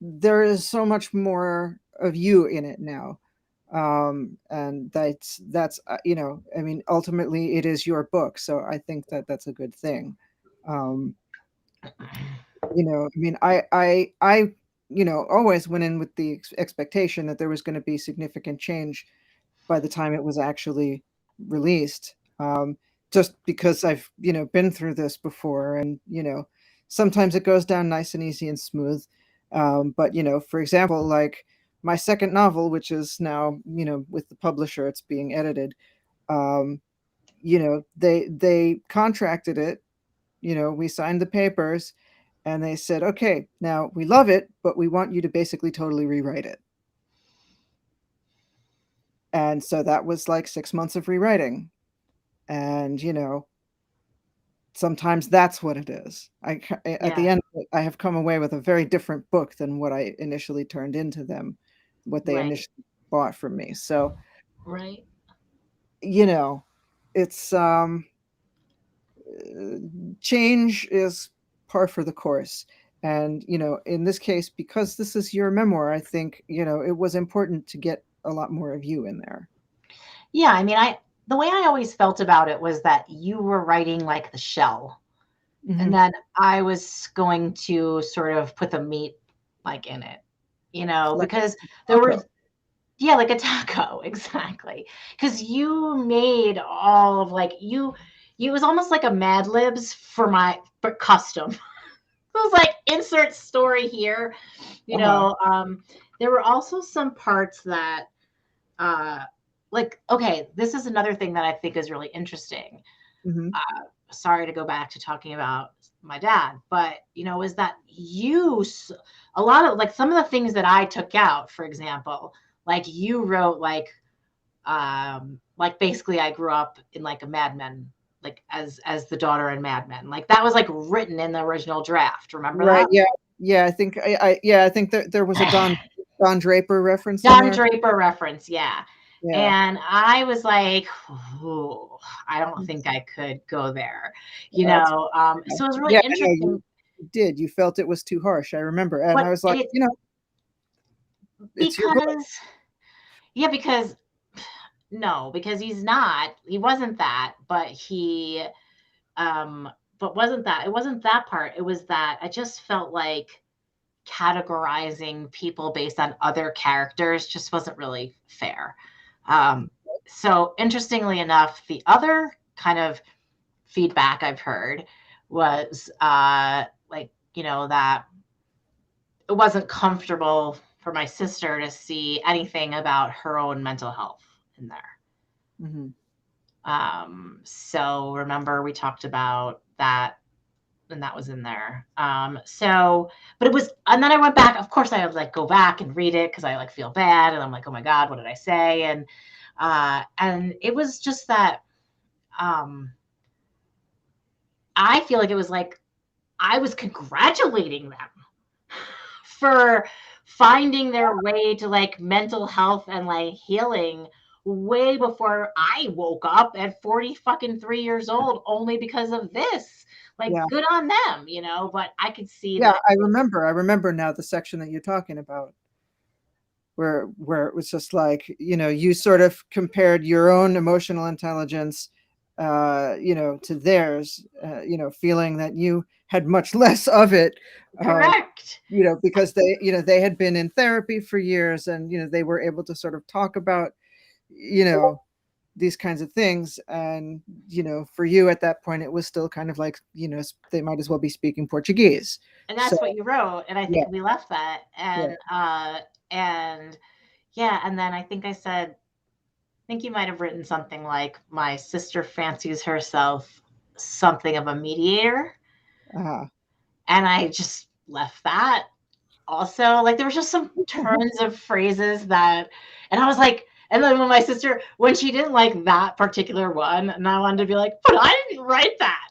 there is so much more of you in it now. And I mean, ultimately it is your book, so I think that that's a good thing. Um, I mean, always went in with the expectation that there was going to be significant change by the time it was actually released. Just because I've, been through this before, and, sometimes it goes down nice and easy and smooth. But, for example, like my second novel, which is now, with the publisher, it's being edited. Um, they contracted it, we signed the papers, and they said, okay, now we love it, but we want you to basically totally rewrite it. And so that was like 6 months of rewriting. And, sometimes that's what it is. At the Yeah, end of it, I have come away with a very different book than what I initially turned into them, what they right, initially bought from me. So, right. you know, it's change is par for the course. And, in this case, because this is your memoir, I think, it was important to get a lot more of you in there. Yeah, I mean, the way I always felt about it was that you were writing like the shell, and Hmm. then I was going to sort of put the meat like in it, Like because there were, Taco. yeah, like a taco, exactly. Because you made all of like it was almost like a Mad Libs but custom. It was like insert story here, Uh-huh. there were also some parts that uh like, okay, this is another thing that I think is really interesting. Hmm. Sorry to go back to talking about my dad, but is that a lot of like some of the things that I took out, for example, like you wrote like basically I grew up in like a Mad Men, like as the daughter in Mad Men. Like that was like written in the original draft. Remember Right. that? Yeah. Yeah. I think there was a Don Draper reference Don somewhere. Draper reference, yeah. Yeah. And I was like, "Ooh, I don't think I could go there," That's yeah. So it was really Yeah, I know interesting. you did. You felt it was too harsh. I remember, and But I was like, it it's your book. because yeah, because no, because he wasn't that, but um it wasn't that part. It was that I just felt like categorizing people based on other characters just wasn't really fair. Um, so interestingly enough, the other kind of feedback I've heard was like, that it wasn't comfortable for my sister to see anything about her own mental health in there. Hmm. So remember we talked about that, and that was in there. So, but it was, and then I went back. Of course, I would like go back and read it because I like feel bad, and I'm like, oh my god, what did I say? And it was just that um, I feel like it was like I was congratulating them for finding their way to like mental health and like healing way before I woke up at 40 fucking 3 years old only because of this. Like Yeah. good on them, but I could see Yeah. that I it was remember. I remember now the section that you're talking about, where it was just like, you sort of compared your own emotional intelligence, to theirs, feeling that you had much less of it, uh, correct. because they had been in therapy for years, and they were able to sort of talk about, you know these kinds of things. And for you at that point, it was still kind of like, they might as well be speaking Portuguese. And So that's what you wrote. And I yeah, think we left that. yeah. And yeah. And then I think I said, I think you might have written something like, my sister fancies herself something of a mediator. Uh-huh. And I just left that also. Like there was just some turns of phrases that, and I was like, and then when my sister, when she didn't like that particular one, and I wanted to be like, but I didn't write that.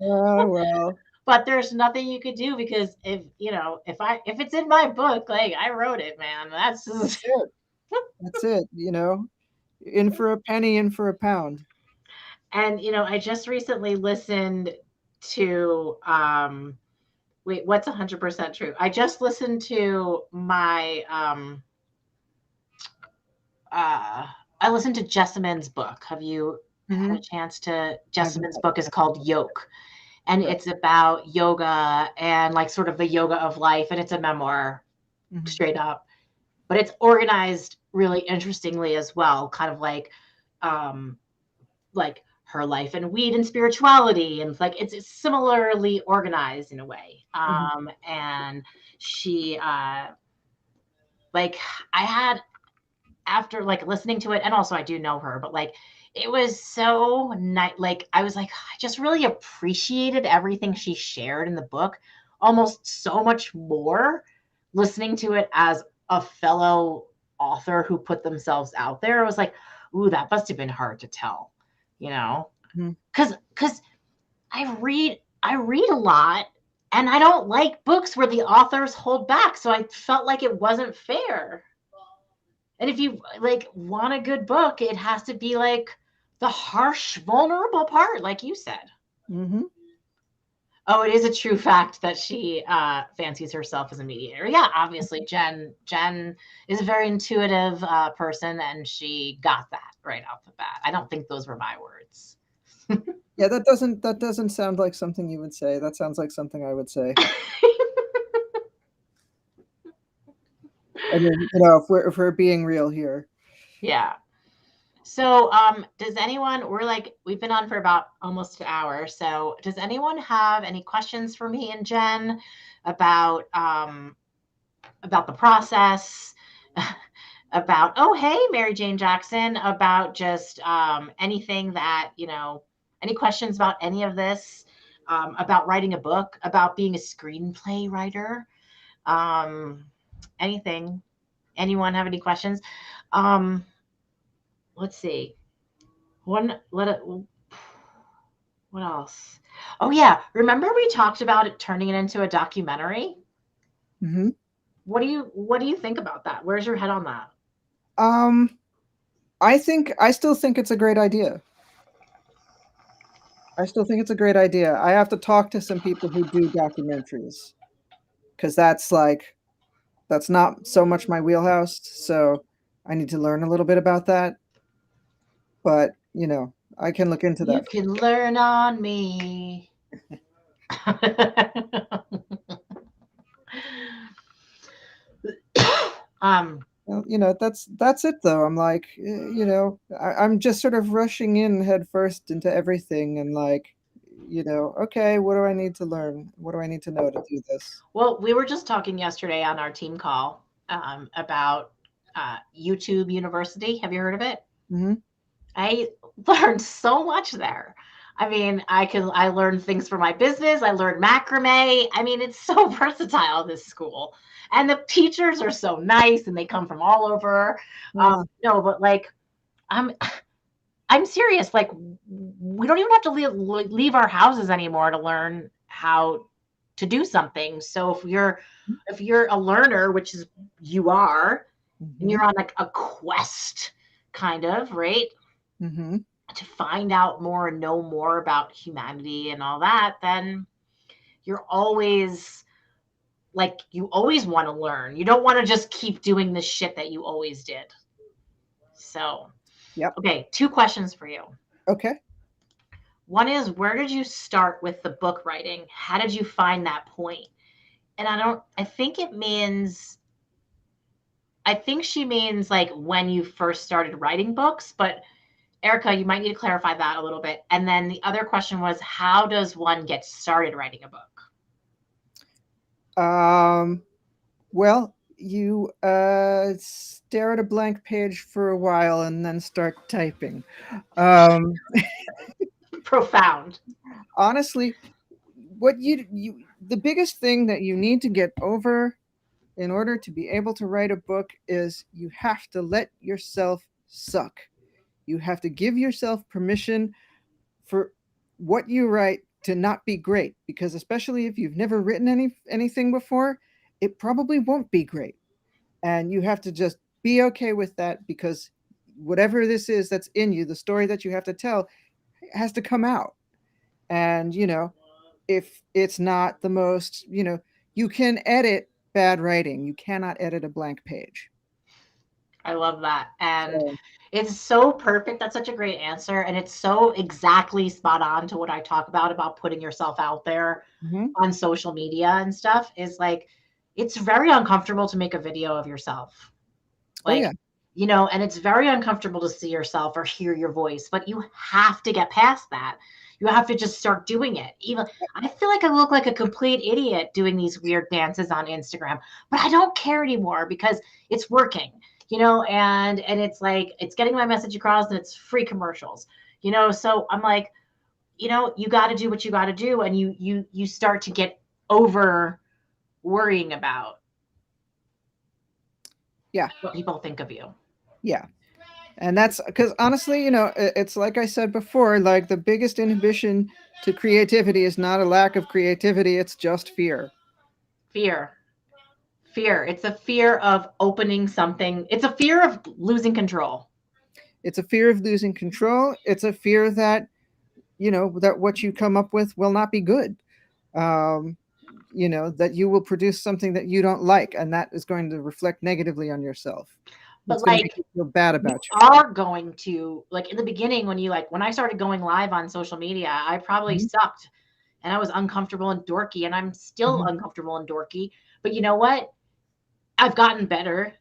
Oh, Well, but there's nothing you could do because if you know if it's in my book, like I wrote it, man. That's that's just, it. That's it. In for a penny, in for a pound. and I just recently listened to wait, what's 100% true? I just listened to my I listened to Jessamyn's book. Have you had Mm-hmm. a chance to? I've Jessamyn's not. book is called Yoke, and Right. it's about yoga and like sort of the yoga of life, and it's a memoir Mm-hmm. straight up, but it's organized really interestingly as well, kind of um like her life and weed and spirituality, and like it's similarly organized in a way. Mm-hmm. And she like I had, after like listening to it, and also I do know her, but like it was so nice. Like I was like, I just really appreciated everything she shared in the book, almost so much more listening to it as a fellow author who put themselves out there. I was like, ooh, that must have been hard to tell, you know? Mm-hmm. Because I read a lot, and I don't like books where the authors hold back. So I felt like it wasn't fair. And if you like want a good book, it has to be like the harsh, vulnerable part, like you said. Mm-hmm. Oh, it is a true fact that she fancies herself as a mediator. Yeah, obviously, Jen is a very intuitive person, and she got that right off the bat. I don't think those were my words. Yeah, that doesn't sound like something you would say. That sounds like something I would say. I mean, if we're being real here. Yeah. So, does anyone? We've been on for about almost an hour. So, does anyone have any questions for me and Jen about the process? About, oh, hey, Mary Jane Jackson, about just anything that, any questions about any of this, about writing a book, about being a screenplay writer, um, anything. Anyone have any questions? Um, let's see. One, let it, what else? Oh, yeah. Remember we talked about it turning it into a documentary? Mm-hmm. What do you think about that? Where's your head on that? Um, I still think it's a great idea. I still think it's a great idea. I have to talk to some people who do documentaries because that's not so much my wheelhouse. So I need to learn a little bit about that. But I can look into You that. can learn on me. um, Well, that's it though. I'm like, I'm just sort of rushing in head first into everything and like, okay, what do I need to learn? What do I need to know to do this? well, we were just talking yesterday on our team call about YouTube University. Have you heard of it? Hmm. I learned so much there. I mean, I learned things for my business. I learned macrame. I mean, it's so versatile, this school. And the teachers are so nice, and they come from all over. Uh, No, but like I'm I'm serious. Like we don't even have to leave our houses anymore to learn how to do something. So if you're a learner, which is you are, and hmm. you're on like a quest kind of, right? Hmm. To find out more and know more about humanity and all that, then you're always you always want to learn. You don't want to just keep doing the shit that you always did. So, Yep. okay, two questions for you. Okay. One is, where did you start with the book writing? How did you find that point? And I think she means like when you first started writing books, but Erica, you might need to clarify that a little bit. And then the other question was, how does one get started writing a book? Well, you stare at a blank page for a while and then start typing. Um, Profound. Honestly, the biggest thing that you need to get over in order to be able to write a book is you have to let yourself suck. You have to give yourself permission for what you write to not be great, because especially if you've never written anything before, it probably won't be great. And you have to just be okay with that, because whatever this is that's in you, the story that you have to tell, has to come out. And if it's not the most, you can edit bad writing, you cannot edit a blank page. I love that. And So, it's so perfect. That's such a great answer. And it's so exactly spot on to what I talk about putting yourself out there mhm. on social media and stuff is like, it's very uncomfortable to make a video of yourself. Oh Like, yeah. and it's very uncomfortable to see yourself or hear your voice, but you have to get past that. You have to just start doing it. Even I feel like I look like a complete idiot doing these weird dances on Instagram, but I don't care anymore because it's working, and it's like it's getting my message across and it's free commercials, so I'm like, you got to do what you got to do, and you start to get over worrying about Yeah. what people think of you. Yeah. And that's because honestly, it's like I said before, like the biggest inhibition to creativity is not a lack of creativity, it's just fear. Fear fear it's a fear of opening something. It's a fear of losing control. It's a fear of losing control. It's a fear that, that what you come up with will not be good. Um, that you will produce something that you don't like, and that is going to reflect negatively on yourself. It's But going to make like, you feel bad you about are going to, like, in the beginning, when I started going live on social media, I probably yourself. sucked and I was uncomfortable and dorky, and I'm still Mhm. uncomfortable and dorky. But you know what? I've gotten better.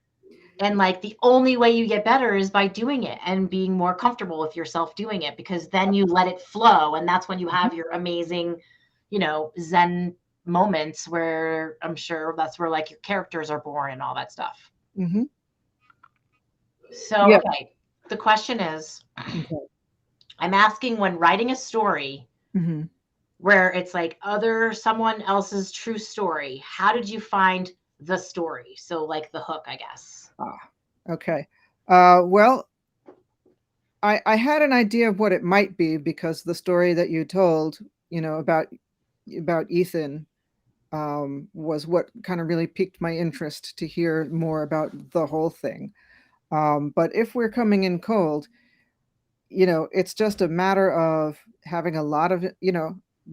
And like the only way you get better is by doing it and being more comfortable with yourself doing it, because then you let it flow. And that's when you Mhm. have your amazing, Zen moments where I'm sure that's where like your characters are born and all that stuff. Mhm. So, Yeah. okay. The question is, Okay. I'm asking, when writing a story Mhm. where it's like someone else's true story, how did you find the story? So like the hook, I guess. Ah, okay. Well, I had an idea of what it might be, because the story that you told, about Ethan, was what kind of really piqued my interest to hear more about the whole thing. But if we're coming in cold, it's just a matter of having a lot of,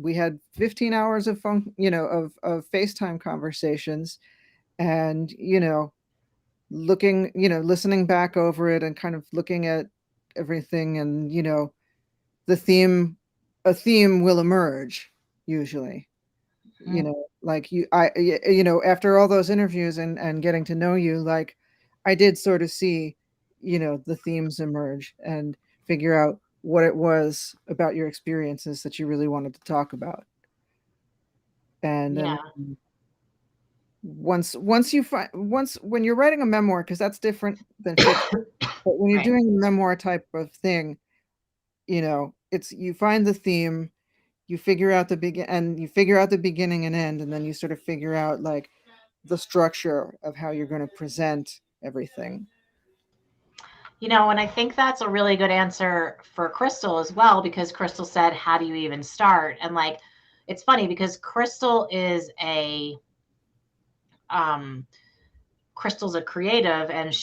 we had 15 hours of phone, of FaceTime conversations, and, listening back over it and kind of looking at everything, and, the theme, a theme will emerge usually. Mhm. Like after all those interviews and getting to know you, like I did sort of see, the themes emerge and figure out what it was about your experiences that you really wanted to talk about. And then Yeah. once you find once when you're writing a memoir, because that's different than fiction, but when you're Right. doing a memoir type of thing, it's you find the theme, you figure out you figure out the beginning and end, and then you sort of figure out like the structure of how you're going to present everything. And I think that's a really good answer for Crystal as well, because Crystal said, how do you even start? And like, it's funny because um, Crystal's a creative, and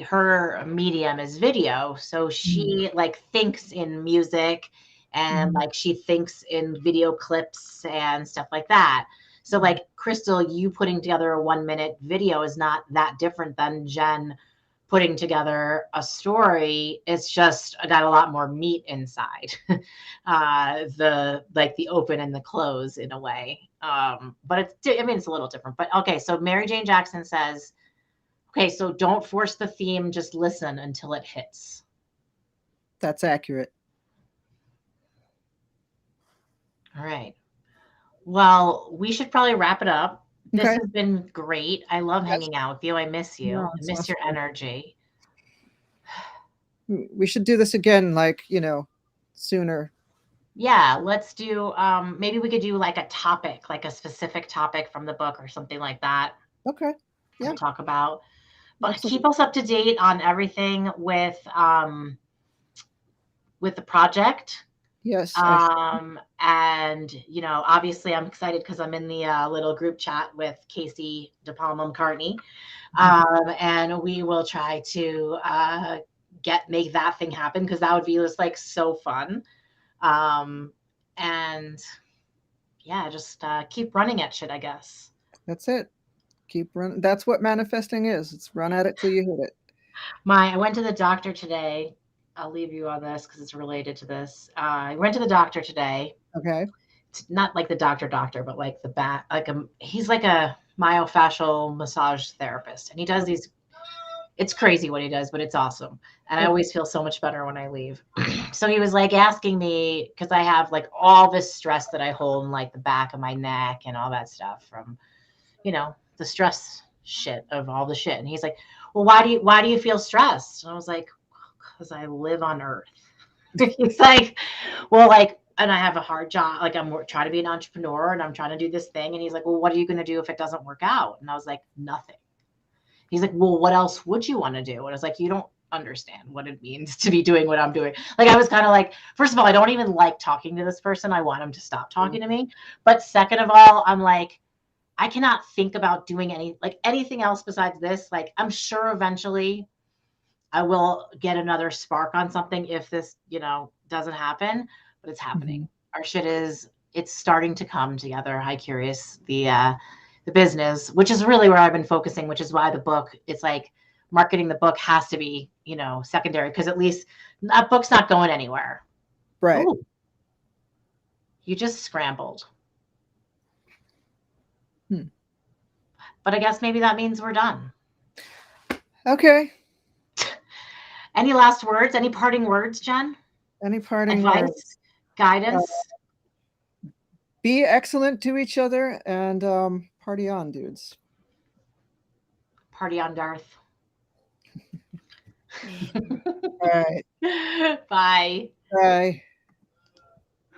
her medium is video. So Mhm. she like thinks in music, and Mhm. like she thinks in video clips and stuff like that. So like, Crystal, you putting together a 1 minute video is not that different than Jen putting together a story. It's just got a lot more meat inside. The open and the close in a way. But it's a little different. But okay, so Mary Jane Jackson says, okay, so don't force the theme, just listen until it hits. That's accurate. All right. Well, we should probably wrap it up. This Okay. has been great. I love Yes. hanging out with you. I miss you. No, I it's miss awesome. your energy. We should do this again, like, sooner. Yeah, let's do maybe we could do like a topic, like a specific topic from the book or something like that Okay. to Yeah, talk about. But keep absolutely. us up to date on everything with the project. Yes. And obviously I'm excited because I'm in the little group chat with Casey DePalma McCartney. And we will try to make that thing happen because that would be just like so fun. And yeah, just keep running at shit, I guess. That's it. Keep running. That's what manifesting is. It's run at it till you hit it. I went to the doctor today. I'll leave you on this because it's related to this. I went to the doctor today. Okay. Not like the doctor, but like the back, he's like a myofascial massage therapist, and he does these. It's crazy what he does, but it's awesome, and I Okay. always feel so much better when I leave. So he was like asking me because I have like all this stress that I hold in like the back of my neck and all that stuff from, the stress shit of all the shit, and he's like, "Well, why do you feel stressed?" And I was like, "Because I live on Earth." He's like, well, like, and I have a hard job. Like, I'm trying to be an entrepreneur and I'm trying to do this thing. And he's like, well, what are you going to do if it doesn't work out? And I was like, nothing. He's like, well, what else would you want to do? And I was like, you don't understand what it means to be doing what I'm doing. Like, I was kind of like, first of all, I don't even like talking to this person. I want him to stop talking to me. But second of all, I'm like, I cannot think about doing anything else besides this. Like, I'm sure eventually I will get another spark on something if this, doesn't happen, but it's happening. Mhm. Our shit it's starting to come together. Hi, Curious, the business, which is really where I've been focusing, which is why the book, it's like marketing the book has to be, secondary because at least that book's not going anywhere. Right. Oh, you just scrambled. Hmm. But I guess maybe that means we're done. Okay. Any last words? Any parting words, Jen? Any parting Advice? words? Guidance? Be excellent to each other and party on, dudes. Party on Darth. All right. Bye. Bye.